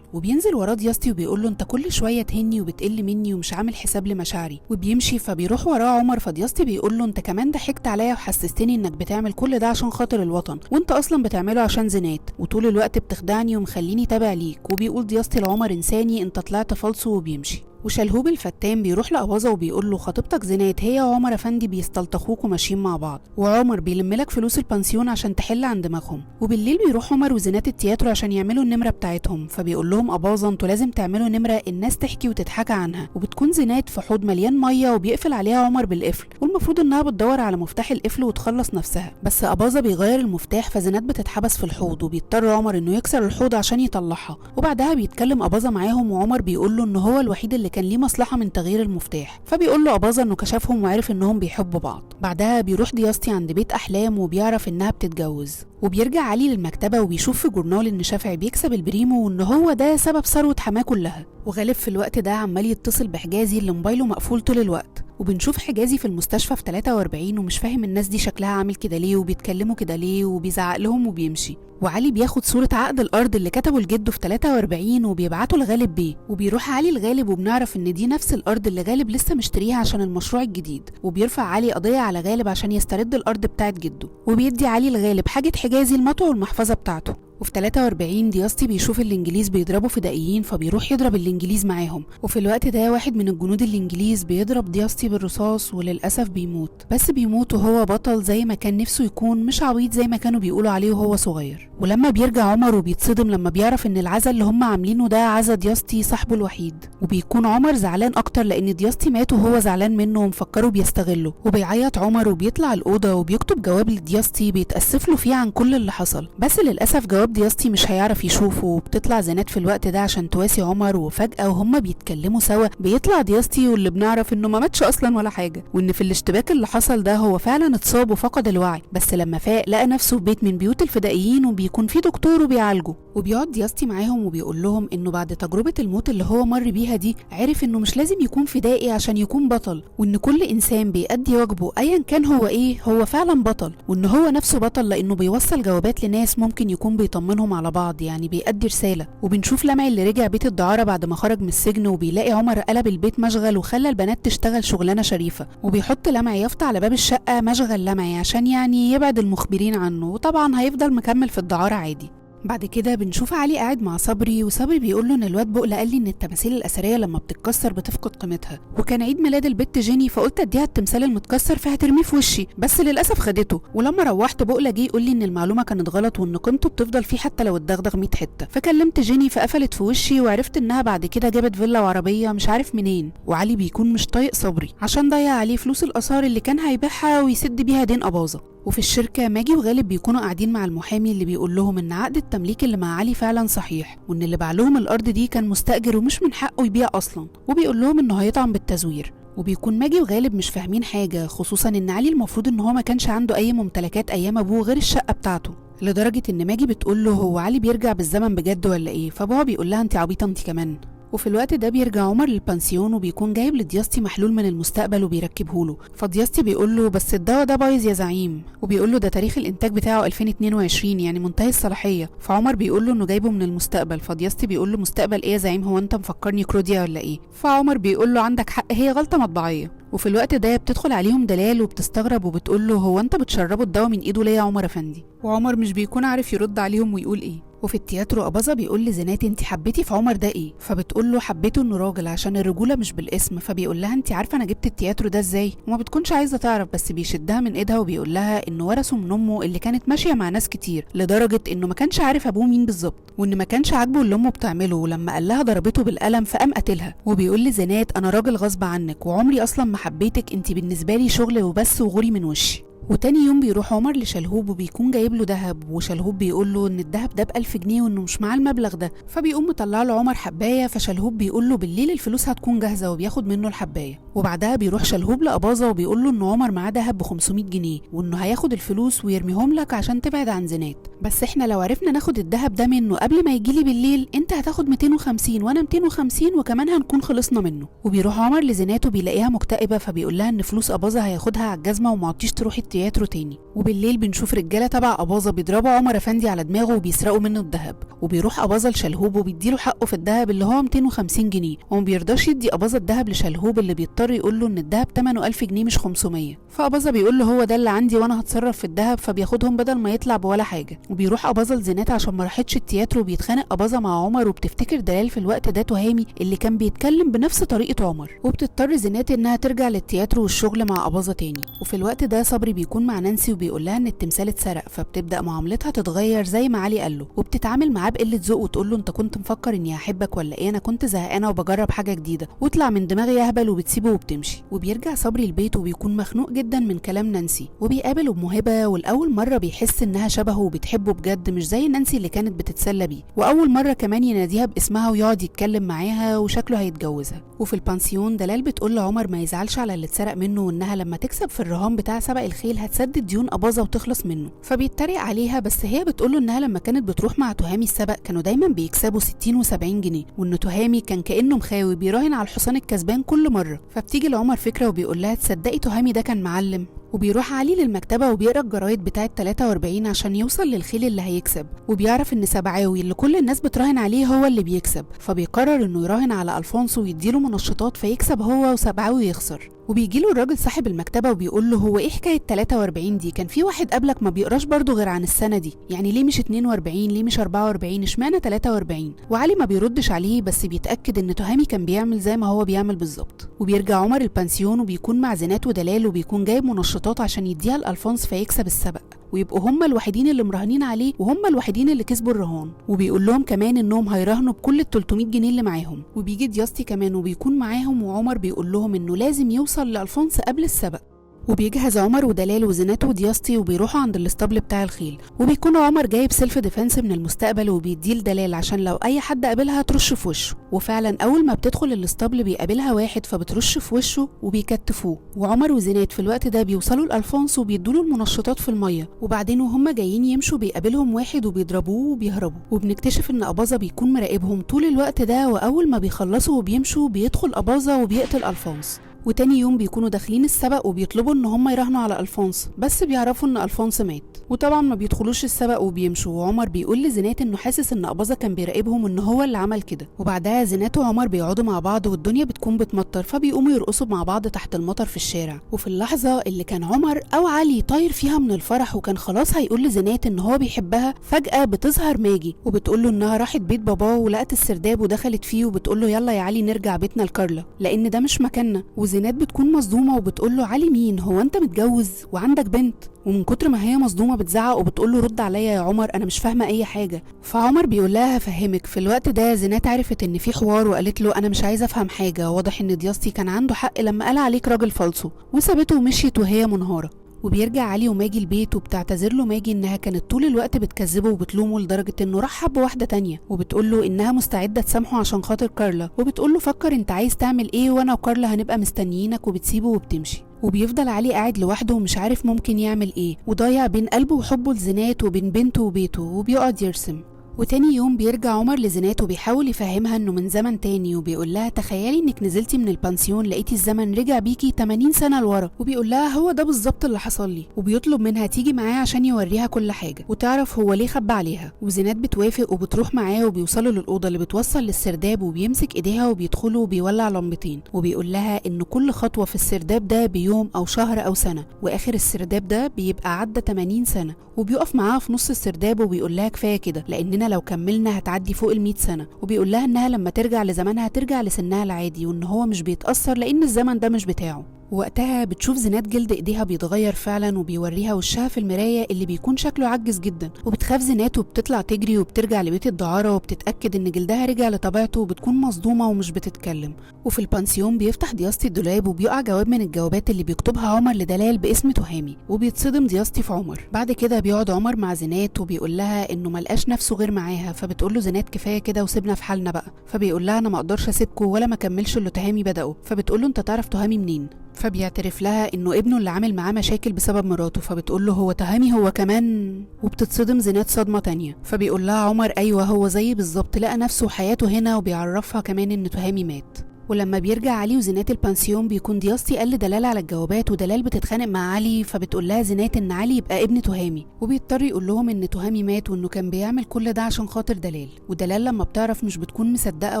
وبينزل وراه دياستي وبيقول له انت كل شويه تهني وبتقل مني ومش عامل حساب لمشاعري، وبيمشي. فبيروح وراه عمر، فدياستي بيقول له انت كمان ضحكت عليا وحسستني انك بتعمل كل ده عشان خاطر الوطن، وانت اصلا بتعمله عشان زنات، وطول الوقت بتخدعني ومخليني تابع ليك. وبيقول دياستي لعمر انساني انت طلعت فالصو، وبيمشي. وشلهوب الفتان بيروح لأباظة وبيقول له خطيبتك زنات، هي وعمر افندي بيستلطخوك وماشيين مع بعض، وعمر بيلملك فلوس البنسيون عشان تحل عن دماغهم. وبالليل بيروح عمر وزنات التياترو عشان يعملوا النمره بتاعتهم، فبيقول لهم أباظة انتوا لازم تعملوا نمره الناس تحكي وتتحكى عنها. وبتكون زنات في حوض مليان ميه وبيقفل عليها عمر بالقفل، والمفروض انها بتدور على مفتاح القفل وتخلص نفسها، بس أباظة بيغير المفتاح فزنات بتتحبس في الحوض، وبيضطر عمر انه يكسر الحوض عشان يطلعها. وبعدها بيتكلم أباظة معاهم، وعمر بيقول له ان هو الوحيد اللي كان ليه مصلحه من تغيير المفتاح، فبيقول له أباظة انه كشفهم وعرف انهم بيحبوا بعض. بعدها بيروح دياستي عند بيت احلام وبيعرف انها بتتجوز. وبيرجع علي للمكتبه وبيشوف في جورنال ان شافعي بيكسب البريمو وان هو ده سبب ثروه حماه كلها. وغالب في الوقت ده عمال يتصل بحجازي اللي موبايله مقفول طول الوقت، وبنشوف حجازي في المستشفى في 43 ومش فاهم الناس دي شكلها عامل كده ليه وبيتكلموا كده ليه، وبيزعق لهم وبيمشي. وعلي بياخد صورة عقد الأرض اللي كتبه لجده في 43 وبيبعته لغالب بيه، وبيروح علي لغالب وبنعرف إن دي نفس الأرض اللي غالب لسه مشتريها عشان المشروع الجديد، وبيرفع علي قضية على غالب عشان يسترد الأرض بتاعت جده، وبيدي علي لغالب حاجة حجازي المطوة والمحفظة بتاعته. وفي 43 دياستي بيشوف الإنجليز بيضربوا فدائيين فبيروح يضرب الإنجليز معاهم، وفي الوقت ده واحد من الجنود الإنجليز بيضرب دياستي بالرصاص وللأسف بيموت، بس بيموت وهو بطل زي ما كان نفسه يكون، مش عبيط زي ما كانوا بيقولوا عليه وهو صغير. ولما بيرجع عمر وبيتصدم لما بيعرف ان العزا اللي هم عاملينه ده عزا دياستي صاحبه الوحيد، وبيكون عمر زعلان اكتر لان دياستي مات وهو زعلان منه ومفكره بيستغله. وبيعيط عمر وبيطلع الاوضه وبيكتب جواب لدياستي بيتاسف له فيه عن كل اللي حصل، بس للاسف جواب دياستي مش هيعرف يشوفه. وبتطلع زينات في الوقت ده عشان تواسي عمر، وفجاه وهم بيتكلموا سوا بيطلع دياستي واللي بنعرف انه ما ماتش اصلا ولا حاجه، وان في الاشتباك اللي حصل ده هو فعلا اتصاب وفقد الوعي، بس لما فاق لقى نفسه في بيت من بيوت الفدائيين وبيكون في دكتور وبيعالجه. وبيقعد دياستي معاهم وبيقول لهم انه بعد تجربه الموت اللي هو مر بيها دي عرف انه مش لازم يكون فدائي عشان يكون بطل، وان كل انسان بيأدي واجبه ايا كان هو ايه هو فعلا بطل، وان هو نفسه بطل لانه بيوصل جوابات لناس ممكن يكون بيطمنهم على بعض، يعني بيأدي رساله. وبنشوف لمعي اللي رجع بيت الدعاره بعد ما خرج من السجن، وبيلاقي عمر قلب البيت مشغل وخلى البنات تشتغل شغلانه شريفه، وبيحط لمعي يافطه على باب الشقه مشغل لمعي عشان يعني يبعد المخبرين عنه، وطبعا هيفضل مكمل في الدعاره عادي. بعد كده بنشوف علي قاعد مع صبري، وصبري بيقول له ان الواد بقلة قال لي ان التماثيل الاثريه لما بتتكسر بتفقد قيمتها، وكان عيد ميلاد البت جيني فقلت اديها التمثال المتكسر فهترميه في وشي، بس للاسف خدته. ولما روحت بقلة جه يقول لي ان المعلومه كانت غلط وان قيمته بتفضل فيه حتى لو اتدغدغ 100 حته، فكلمت جيني فقفلت في وشي، وعرفت انها بعد كده جابت فيلا وعربيه مش عارف منين. وعلي بيكون مش طايق صبري عشان ضيع عليه فلوس الاثار اللي كان هيبيعها ويسد بيها دين اباظه. وفي الشركة ماجي وغالب بيكونوا قاعدين مع المحامي اللي بيقول لهم ان عقد التمليك اللي مع علي فعلا صحيح، وان اللي باع لهم الارض دي كان مستأجر ومش من حقه يبيع اصلا، وبيقول لهم انه هيطعن بالتزوير. وبيكون ماجي وغالب مش فاهمين حاجة، خصوصا ان علي المفروض ان هو ما كانش عنده اي ممتلكات ايام ابوه غير الشقة بتاعته، لدرجة ان ماجي بتقول له هو علي بيرجع بالزمن بجد ولا ايه، فابوها بيقول لها انت عبيطة انت كمان. وفي الوقت ده بيرجع عمر للبانسيون وبيكون جايب لدياستي محلول من المستقبل وبيركبه له، فدياستي بيقول له بس الدواء ده بايظ يا زعيم، وبيقول له ده تاريخ الانتاج بتاعه 2022 يعني منتهي الصلاحيه. فعمر بيقول له انه جايبه من المستقبل، فدياستي بيقول له مستقبل ايه يا زعيم، هو انت مفكرني كروديا ولا ايه؟ فعمر بيقول له عندك حق هي غلطه مطبعيه. وفي الوقت ده بتدخل عليهم دلال وبتستغرب وبتقول له هو انت بتشربه الدواء من ايده ليه يا عمر افندي؟ وعمر مش بيكون عارف يرد عليهم ويقول ايه. وفي التياترو أباظة بيقول لزينات انت حبيتي في عمر ده ايه؟ فبتقول له حبيته انه راجل عشان الرجوله مش بالاسم، فبيقول لها انت عارفه انا جبت التياترو ده ازاي؟ وما بتكونش عايزه تعرف، بس بيشدها من ايدها وبيقول لها انه ورثه من امه اللي كانت ماشيه مع ناس كتير، لدرجه انه ما كانش عارف ابوه مين بالظبط، وان ما كانش عاجبه اللي امه بتعمله، ولما قال لها ضربته بالقلم فقام قتلها. وبيقول لزينات انا راجل غصب عنك وعمري اصلا ما حبيتك، انت بالنسبه لي شغل وبس وغوري من وشي. وتاني يوم بيروح عمر لشلهوب وبيكون جايب له دهب، وشلهوب بيقول له ان الدهب ده ب1000 جنيه وانه مش معاه المبلغ ده، فبيقوم مطلع له عمر حبايه، فشلهوب بيقول له بالليل الفلوس هتكون جاهزه وبياخد منه الحبايه. وبعدها بيروح شلهوب لأباظة وبيقول له ان عمر معاه دهب ب 500 جنيه وانه هياخد الفلوس ويرميهم لك عشان تبعد عن زينات، بس احنا لو عرفنا ناخد الدهب ده منه قبل ما يجيلي بالليل انت هتاخد 250 وانا 250 وكمان هنكون خلصنا منه. وبيروح عمر لزينات وبيلاقيها مكتئبه، فبيقول لها ان فلوس أباظة هياخدها على الجزمه وما عدتيش تروحي التياترو تاني. وبالليل بنشوف رجاله تبع أباظة بيضربوا عمر افندي على دماغه وبيسرقوا منه الدهب، وبيروح أباظة لشلهوب وبيديله حقه في الدهب اللي هو 250 جنيه، وما بيرضاش يدي أباظة الدهب لشلهوب اللي بيضطر يقول له ان الدهب ثمنه 1000 جنيه مش 500. فأباظة بيقول له هو ده اللي عندي وانا هتصرف في الدهب، فبياخدهم بدل ما يطلع بولا حاجه. وبيروح أباظة لزينات عشان ما راحتش التياترو، وبيتخانق أباظة مع عمر، وبتفتكر دلال في الوقت ده تهامي اللي كان بيتكلم بنفس طريقه عمر، وبتضطر زينات انها ترجع للتياترو والشغل مع أباظة تاني. وفي الوقت ده صبري بيكون مع نانسي وبيقول لها ان التمثال اتسرق، فبتبدا معاملتها تتغير زي ما علي قال له، وبتتعامل معاه بقله ذوق وتقول له انت كنت مفكر اني هحبك ولا ايه؟ انا كنت زهقانه وبجرب حاجه جديده واطلع من دماغي اهبل، وبتسيبه وبتمشي. وبيرجع صبري البيت وبيكون مخنوق جدا من كلام نانسي، وبيقابل ام هبه، والاول مره بيحس انها شبهه وبتحبه بجد مش زي نانسي اللي كانت بتتسلى بيه، واول مره كمان يناديها باسمها ويقعد يتكلم معاها وشكله هيتجوزها. وفي البانسيون دلال بتقول لعمر ما يزعلش على اللي اتسرق منه، وانها لما تكسب في الرهان بتاع سبق الخيل هتسدد ديون أباظة وتخلص منه. فبيتريق عليها، بس هي بتقول له انها لما كانت بتروح مع تهامي السبق كانوا دايما بيكسبوا 60 و70 جنيه، وان تهامي كان كانه مخاوي بيراهن على الحصان الكسبان كل مره. فبتيجي لعمر فكره وبيقول لها تصدقي تهامي ده كان معلم. وبيروح علي للمكتبة وبيقرا الجرايد بتاعة 43 عشان يوصل للخيل اللي هيكسب، وبيعرف ان سبعاوي اللي كل الناس بتراهن عليه هو اللي بيكسب، فبيقرر انه يراهن على الفونسو ويديله منشطات فيكسب هو وسبعاوي يخسر. وبيجيله الراجل صاحب المكتبة وبيقول له هو ايه حكاية 43 دي؟ كان في واحد قبلك ما بيقراش برضه غير عن السنة دي، يعني ليه مش 42؟ ليه مش 44؟ اشمعنى 43؟ وعلي ما بيردش عليه، بس بيتأكد ان تهامي كان بيعمل زي ما هو بيعمل بالظبط. وبيرجع عمر البانسيون وبيكون مع زينات ودلال، وبيكون جايب منشطات منشطات عشان يديها لألفونس فيكسب السبق، ويبقوا هما الوحيدين اللي مراهنين عليه وهما الوحيدين اللي كسبوا الرهان. وبيقول لهم كمان انهم هيراهنوا بكل ال 300 جنيه اللي معاهم. وبيجي دياستي كمان وبيكون معاهم، وعمر بيقول لهم انه لازم يوصل لألفونس قبل السبق. وبيجهز عمر ودلال وزينات ودياستي وبيروحوا عند الاسطبل بتاع الخيل، وبيكون عمر جايب سيلف ديفense من المستقبل وبيديه لدلال عشان لو اي حد قابلها ترش في وشه. وفعلا اول ما بتدخل الاسطبل بيقابلها واحد فبترش في وشه وبيكتفوه. وعمر وزينات في الوقت ده بيوصلوا لألفونس وبيدوله المنشطات في الميه، وبعدين وهم جايين يمشوا بيقابلهم واحد وبيضربوه وبيهربوا. وبنكتشف ان أباظة بيكون مراقبهم طول الوقت ده، واول ما بيخلصوا وبيمشوا بيدخل أباظة وبيقتل ألفونس. وتاني يوم بيكونوا داخلين السبق وبيطلبوا ان هم يراهنوا على ألفونس، بس بيعرفوا ان ألفونس مات. وطبعا ما بيدخلوش السبق وبيمشوا. وعمر بيقول لزينات انه حاسس ان أباظة كان بيراقبهم وان هو اللي عمل كده. وبعدها زينات وعمر بيقعدوا مع بعض والدنيا بتكون بتمطر، فبيقوموا يرقصوا مع بعض تحت المطر في الشارع. وفي اللحظة اللي كان عمر او علي طاير فيها من الفرح وكان خلاص هيقول لزينات ان هو بيحبها، فجأة بتظهر ماجي وبتقول له انها راحت بيت باباه ولقت السرداب ودخلت فيه، وبتقول له يلا يا علي نرجع بيتنا لكارلا لان ده مش مكاننا. وزينات بتكون مصدومة وبتقول له علي مين؟ هو انت متجوز وعندك بنت؟ ومن كتر ما هي مصدومه بتزعق وبتقول له رد عليا يا عمر، انا مش فاهمه اي حاجه. فعمر بيقول لها هفهمك. في الوقت ده زينات عرفت ان في حوار وقالت له انا مش عايزه افهم حاجه، واضح ان دياستي كان عنده حق لما قال عليك راجل فالصو، وسابته ومشيت وهي منهاره. وبيرجع علي وماجي البيت وبتعتذر له ماجي انها كانت طول الوقت بتكذبه وبتلومه لدرجه انه راح حب واحده تانية، وبتقول له انها مستعده تسامحه عشان خاطر كارلا، وبتقول له فكر انت عايز تعمل ايه وانا وكارلا هنبقى مستنيينك، وبتسيبه وبتمشي. وبيفضل علي قاعد لوحده ومش عارف ممكن يعمل ايه، وضايع بين قلبه وحبه لزينات وبين بنته وبيته، وبيقعد يرسم. وتاني يوم بيرجع عمر لزينات وبيحاول يفهمها انه من زمن تاني، وبيقول لها تخيلي انك نزلتي من البانسيون لقيتي الزمن رجع بيكي 80 سنه لورا. وبيقول لها هو ده بالظبط اللي حصل لي، وبيطلب منها تيجي معاه عشان يوريها كل حاجه وتعرف هو ليه خبى عليها. وزينات بتوافق وبتروح معاه، وبيوصلوا للاوضه اللي بتوصل للسرداب، وبيمسك ايديها وبيدخلوا وبيولع لمبتين، وبيقول لها ان كل خطوه في السرداب ده بيوم او شهر او سنه، واخر السرداب ده بيبقى عدى 80 سنه. وبيقف معاها في نص السرداب وبيقول لها كفايه كده لاننا لو كملنا هتعدي فوق ال100 سنه. وبيقول لها انها لما ترجع لزمانها ترجع لسنها العادي، وان هو مش بيتاثر لان الزمن ده مش بتاعه. وقتها بتشوف زينات جلد ايديها بيتغير فعلا، وبيوريها وشها في المرايه اللي بيكون شكله عجز جدا، وبتخاف زينات وبتطلع تجري وبترجع لبيت الدعاره وبتتاكد ان جلدها رجع لطبيعته، وبتكون مصدومه ومش بتتكلم. وفي البانسيون بيفتح دياستي الدولاب وبيقع جواب من الجوابات اللي بيكتبها عمر لدلال باسم تهامي، وبيتصدم دياستي في عمر. بعد كده بيقعد عمر مع زينات وبيقول لها انه ملقاش نفسه غير معاها، فبتقول له زينات كفايه كده وسيبنا في حالنا بقى. فبيقول لها انا ما اقدرش اسيبكم ولا ما اكملش اللي تهامي بدأه. فبتقول له انت تعرف تهامي منين؟ فبيعترف لها انه ابنه اللي عامل معاه مشاكل بسبب مراته. فبتقول له هو تهامي هو كمان؟ وبتتصدم زينات صدمه تانية. فبيقول لها عمر ايوه هو زي بالظبط، لقى نفسه وحياته هنا، وبيعرفها كمان ان تهامي مات. ولما بيرجع علي وزينات البانسيون بيكون دياستي قال لدلال على الجوابات، ودلال بتتخانق مع علي، فبتقول لها زينات ان علي يبقى ابن تهامي، وبيضطر يقول لهم ان تهامي مات وانه كان بيعمل كل ده عشان خاطر دلال. ودلال لما بتعرف مش بتكون مصدقه،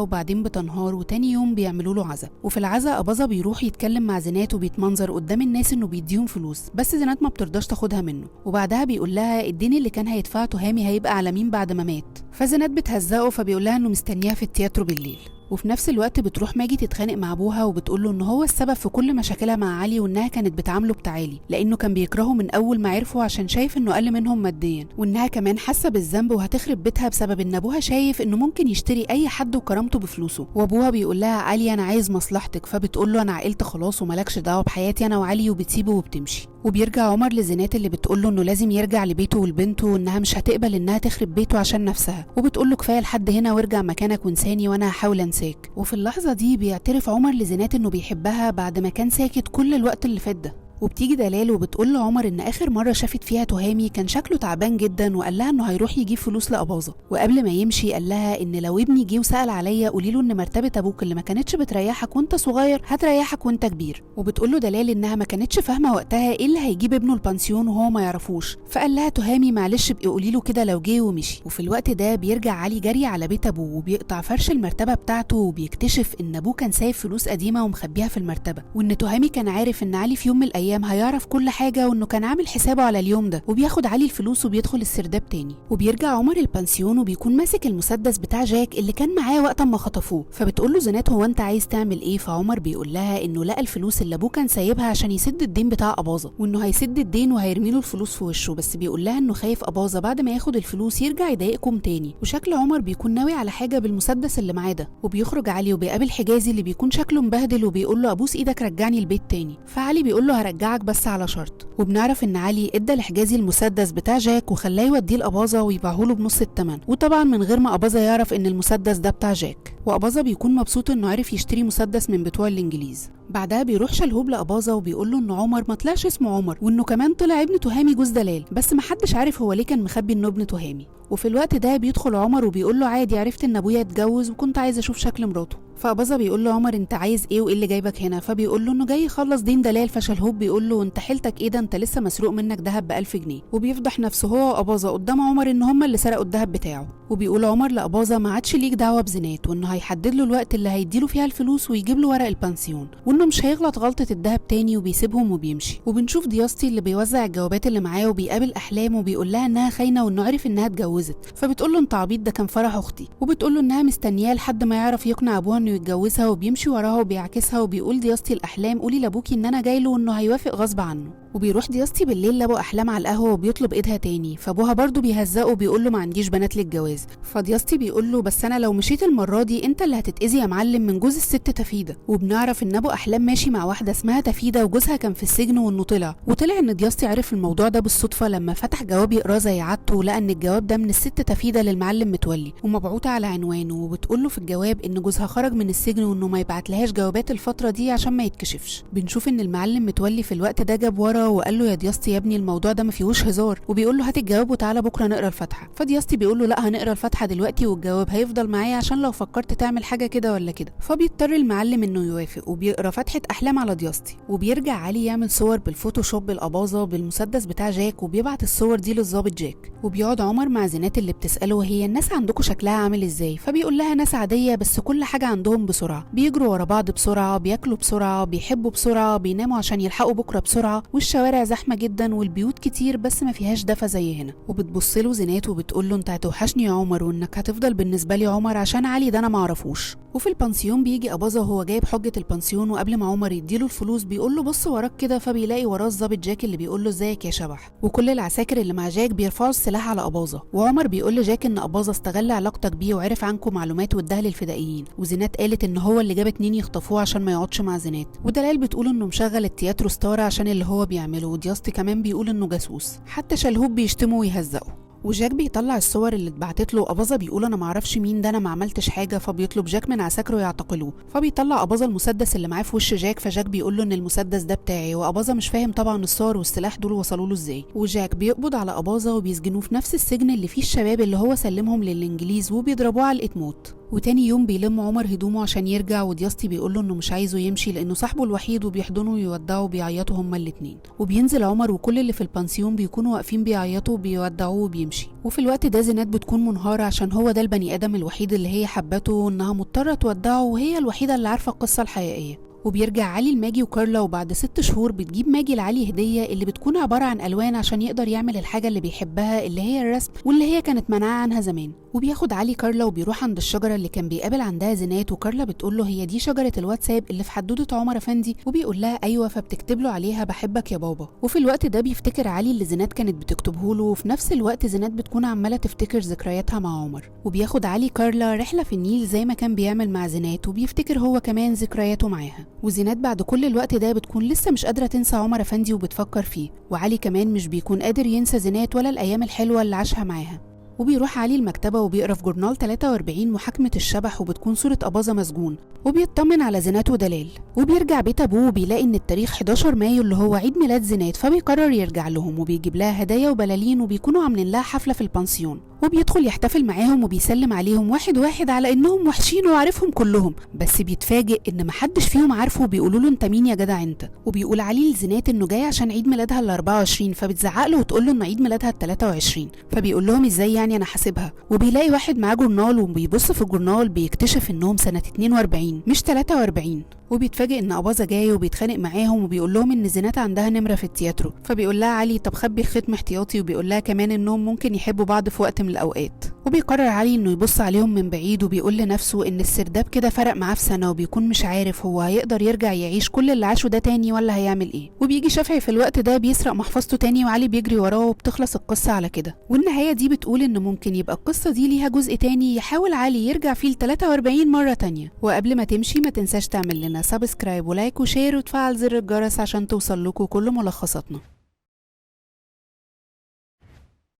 وبعدين بتنهار. وتاني يوم بيعملوا له عزا، وفي العزا أباظة بيروح يتكلم مع زينات وبيتمنظر قدام الناس انه بيديهم فلوس، بس زينات ما بترضاش تاخدها منه. وبعدها بيقول لها الدين اللي كان هيدفعه تهامي هيبقى على مين بعد ما مات. فزينات بتهزقه، فبيقول لها انه مستنياها في التياترو بالليل. وفي نفس الوقت بتروح ماجي تتخانق مع ابوها، وبتقول له ان هو السبب في كل مشاكلها مع علي، وانها كانت بتعامله بتعالي لانه كان بيكرهه من اول ما عرفه عشان شايف انه اقل منهم ماديا، وانها كمان حاسه بالذنب وهتخرب بيتها بسبب ان ابوها شايف انه ممكن يشتري اي حد وكرامته بفلوسه. وابوها بيقول لها علي انا عايز مصلحتك، فبتقول له انا عقلت خلاص ومالكش دعوه بحياتي انا وعلي، وبتسيبه وبتمشي. وبيرجع عمر لزينات اللي بتقول له انه لازم يرجع لبيته ولبنته، وانها مش هتقبل انها تخرب بيته عشان نفسها، وبتقول له كفايه لحد هنا وارجع مكانك وانساني وانا هحاول انساك. وفي اللحظه دي بيعترف عمر لزينات انه بيحبها بعد ما كان ساكت كل الوقت اللي فات ده. وبتيجي دلال وبتقول لعمر ان اخر مره شافت فيها تهامي كان شكله تعبان جدا، وقال لها انه هيروح يجيب فلوس لأباظة. وقبل ما يمشي قال لها ان لو ابني جه وسال عليا قولي له ان مرتبه ابوك اللي ما كانتش بتريحك وانت صغير هتريحك وانت كبير. وبتقول له دلال انها ما كانتش فاهمه وقتها ايه اللي هيجيب ابنه البانسيون وهو ما يعرفوش، فقال لها تهامي معلش ابقي قولي له كده لو جه ومشي. وفي الوقت ده بيرجع علي جري على بيت ابوه وبيقطع فرش المرتبه بتاعته، وبيكتشف ان ابوه كان سايب فلوس قديمه ومخبيها في المرتبه، وان تهامي كان عارف ان علي في يوم من الايام الايام هيعرف كل حاجه وانه كان عامل حسابه على اليوم ده. وبياخد علي الفلوس وبيدخل السرداب تاني. وبيرجع عمر البنسيون وبيكون ماسك المسدس بتاع جاك اللي كان معاه وقت ما خطفوه. فبتقول له زينات هو انت عايز تعمل ايه؟ فعمر بيقول لها انه لقى الفلوس اللي ابوه كان سايبها عشان يسد الدين بتاع اباظه، وانه هيسد الدين وهيرمي له الفلوس في وشه، بس بيقول لها انه خايف اباظه بعد ما ياخد الفلوس يرجع يضايقكم تاني. وشكل عمر بيكون ناوي على حاجه بالمسدس اللي معاه ده. وبيخرج علي وبيقابل حجازي اللي بيكون شكله مبهدل وبيقول له ابوس ايدك رجعني البيت تاني. فعلي بيقول له هرجعك بس على شرط. وبنعرف ان علي ادى لحجازي المسدس بتاع جاك وخلاه يوديه لاباظه ويبيعه له بنص الثمن، وطبعا من غير ما اباظه يعرف ان المسدس ده بتاع جاك. واباظه بيكون مبسوط انه عرف يشتري مسدس من بتوع الانجليز. بعدها بيروح شلهوب لاباظه وبيقول له ان عمر ما طلعش اسمه عمر، وانه كمان طلع ابن تهامي جوز دلال، بس محدش عارف هو ليه كان مخبي انه ابن تهامي. وفي الوقت ده بيدخل عمر وبيقول له عادي عرفت ان ابويا اتجوز وكنت عايز اشوف شكل مراته. فاباظه بيقول له عمر انت عايز ايه وايه اللي جايبك هنا؟ فبيقول له انه جاي يخلص دين دلال. فشلهوب بيقول له انت حيلتك ايه ده؟ انت لسه مسروق منك ذهب ب1000 جنيه. وبيفضح نفسه هو واباظه قدام عمر ان هم اللي سرقوا الذهب بتاعه. وبيقول عمر لاباظه ما عادش ليك دعوه بزينات، وانه هيحدد له الوقت اللي هيديله فيها الفلوس ويجيب له ورق البنسيون، وانه مش هيغلط غلطه الذهب تاني. وبيسيبهم وبيمشي. وبنشوف دياستي اللي بيوزع الجوابات اللي معاه وبيقابل احلام وبيقول لها انها خاينه وانه عرف انها اتجوزت. فبتقول له انت عبيط ده كان فرح اختي. وبتقول له انها مستنياه لحد ما يعرف يقنع ابوها انه يتجوزها، وبيمشي وراها وبيعكسها. وبيقول دياستي الاحلام قولي لابوكي ان انا جاي له وانه هيوافق غصب عنه. وبيروح دياستي بالليل لابو احلام على القهوه وبيطلب ايدها تاني. فابوها برضه بيهزقه وبيقول له ما عنديش بنات للجواز. فدياستي بيقول له بس انا لو مشيت المره دي انت اللي هتتاذي يا معلم من جوز الست تفيده. وبنعرف ان ابو احلام ماشي مع واحده اسمها تفيده وجوزها كان في السجن، وانه وطلع ان دياستي عرف الموضوع ده بالصدفه لما فتح جواب يقراه زي عادته، ولقى ان الجواب ده من الست تفيده للمعلم متولي ومبعوته على عنوانه. وبتقول له في الجواب ان جوزها خرج من السجن وانه ما يبعتلهاش جوابات الفتره دي عشان ما يتكشفش. بنشوف ان المعلم متولي في الوقت ده جاب ورا وقال له يا دياستي يا ابني الموضوع ده ما فيهوش هزار، وبيقول له هات الجواب وتعالى بكره نقرا الفاتحه. فدياستي بيقول له لا هنقرا الفاتحه دلوقتي والجواب هيفضل معايا عشان لو فكرت تعمل حاجه كده ولا كده. فبيضطر المعلم انه يوافق وبيقرا فاتحه احلام على دياستي. وبيرجع علي يعمل صور بالفوتوشوب بالاباظه بالمسدس بتاع جاك وبيبعت الصور دي للظابط جاك. وبيقعد عمر مع زينات اللي بتساله هي الناس عندكم شكلها عامل ازاي؟ فبيقول لها ناس عاديه بس كل حاجه عندهم بسرعه، بيجروا ورا بعض بسرعه، بياكلوا بسرعه، بيحبوا بسرعه، بيناموا عشان يلحقوا بكره بسرعه، والشوارع زحمه جدا والبيوت كتير بس ما فيهاش دفى زي هنا. وبتبص له زينات وبتقول له انت هتوحشني يا عمر وانك هتفضل بالنسبه لي عمر عشان علي ده انا ما اعرفوش. وفي البنسيون بيجي اباظه وهو جايب حجه البنسيون، وقبل ما عمر يديله الفلوس بيقول له بص وراك كده. فبيلاقي وراه الظابط جاك اللي بيقول له ازيك يا شبح. وكل العساكر اللي مع جاك بيرفعوا السلاح على اباظه. وعمر بيقول لجاك ان اباظه استغل علاقتك بيه وعرف عنكم معلومات واداها للفدائيين. وزينات قالت ان هو اللي جاب 2 يخطفوه عشان ما يقعدش مع زينات. ودلال بتقول انه مشغل التياترو ستار عشان اللي هو بيعمله. ودياستي كمان بيقول انه جاسوس. حتى شلهوب بيشتمه ويهزقه. وجاك بيطلع الصور اللي اتبعتت له. اباظه بيقول انا ما اعرفش مين ده انا ما عملتش حاجه. فبيطلب جاك من عساكره يعتقلوه. فبيطلع اباظه المسدس اللي معاه في وش جاك. فجاك بيقول له ان المسدس ده بتاعي. واباظه مش فاهم طبعا الصور والسلاح دول وصلوا له ازاي. وجاك بيقبض على اباظه وبيسجنوه في نفس السجن اللي فيه الشباب اللي هو سلمهم للانجليز وبيضربوه على موت. وتاني يوم بيلم عمر هدومه عشان يرجع. ودياستي بيقول له انه مش عايزه يمشي لانه صاحبه الوحيد وبيحضنه ويودعه وبيعيطوا هما الاتنين. وبينزل عمر وكل اللي في البنسيون بيكونوا واقفين بيعيطوا وبيودعوه وبيمشي. وفي الوقت ده زينات بتكون منهارة عشان هو ده البني ادم الوحيد اللي هي حبته وانها مضطرة تودعه وهي الوحيدة اللي عارفة القصة الحقيقية. وبيرجع علي لماجي وكارلا. وبعد 6 شهور بتجيب ماجي لعلي هدية اللي بتكون عبارة عن ألوان عشان يقدر يعمل الحاجة اللي بيحبها اللي هي الرسم واللي هي كانت منعاه عنها زمان. وبياخد علي كارلا وبيروح عند الشجرة اللي كان بيقابل عندها زينات. وكارلا بتقول له هي دي شجرة الواتساب اللي في حدودة عمر افندي؟ وبيقول لها ايوه. فبتكتب له عليها بحبك يا بابا. وفي الوقت ده بيفتكر علي اللي زينات كانت بتكتبه له. وفي نفس الوقت زينات بتكون عمالة تفتكر ذكرياتها مع عمر. وبياخد علي كارلا رحلة في النيل زي ما كان بيعمل مع زينات وبيفتكر هو كمان ذكرياته معاها. وزينات بعد كل الوقت ده بتكون لسه مش قادرة تنسى عمر افندي وبتفكر فيه. وعلي كمان مش بيكون قادر ينسى زينات ولا الأيام الحلوة اللي عاشها معاها. وبيروح علي المكتبة وبيقرا في جورنال 43 محاكمة الشبح وبتكون صورة أباظة مسجون. وبيطمن على زينات ودلال. وبيرجع بيت أبوه وبيلاقي إن التاريخ 11 مايو اللي هو عيد ميلاد زينات. فبيقرر يرجع لهم وبيجيب لها هدايا وبلالين وبيكونوا عاملين لها حفلة في البنسيون. وبيدخل يحتفل معاهم وبيسلم عليهم واحد واحد على إنهم وحشين وعارفهم كلهم. بس بيتفاجئ إن محدش فيهم عارفه وبيقولوا له أنت مين يا جدع أنت. وبيقول علي لزينات إنه جاي عشان عيد ميلادها ال 24. فبتزعق له وتقول له إن عيد ميلادها ال 23. فبيقول لهم إزاي يعني ثانية أنا حاسبها. وبيلاقي واحد معاه جورنال وبيبص في الجورنال بيكتشف إنهم سنة 42 مش 43. وبيتفاجئ ان اباظة جاي وبيتخانق معاهم وبيقول لهم ان زينات عندها نمرة في التياترو، فبيقول لها علي طب خبي الختم احتياطي، وبيقول لها كمان انهم ممكن يحبوا بعض في وقت من الاوقات. وبيقرر علي انه يبص عليهم من بعيد وبيقول لنفسه ان السرداب كده فرق معاه في سنة، وبيكون مش عارف هو هيقدر يرجع يعيش كل اللي عاشه ده تاني ولا هيعمل ايه. وبيجي شافعي في الوقت ده بيسرق محفظته تاني وعلي بيجري وراه وبتخلص القصة على كده. والنهاية دي بتقول ان ممكن يبقى القصة دي ليها جزء تاني يحاول علي يرجع فيه ل 43 مرة تانية. وقبل ما تمشي ما تنساش تعمل لنا سبسكرايب ولايك وشير وتفعل زر الجرس عشان توصل لكم كل ملخصاتنا.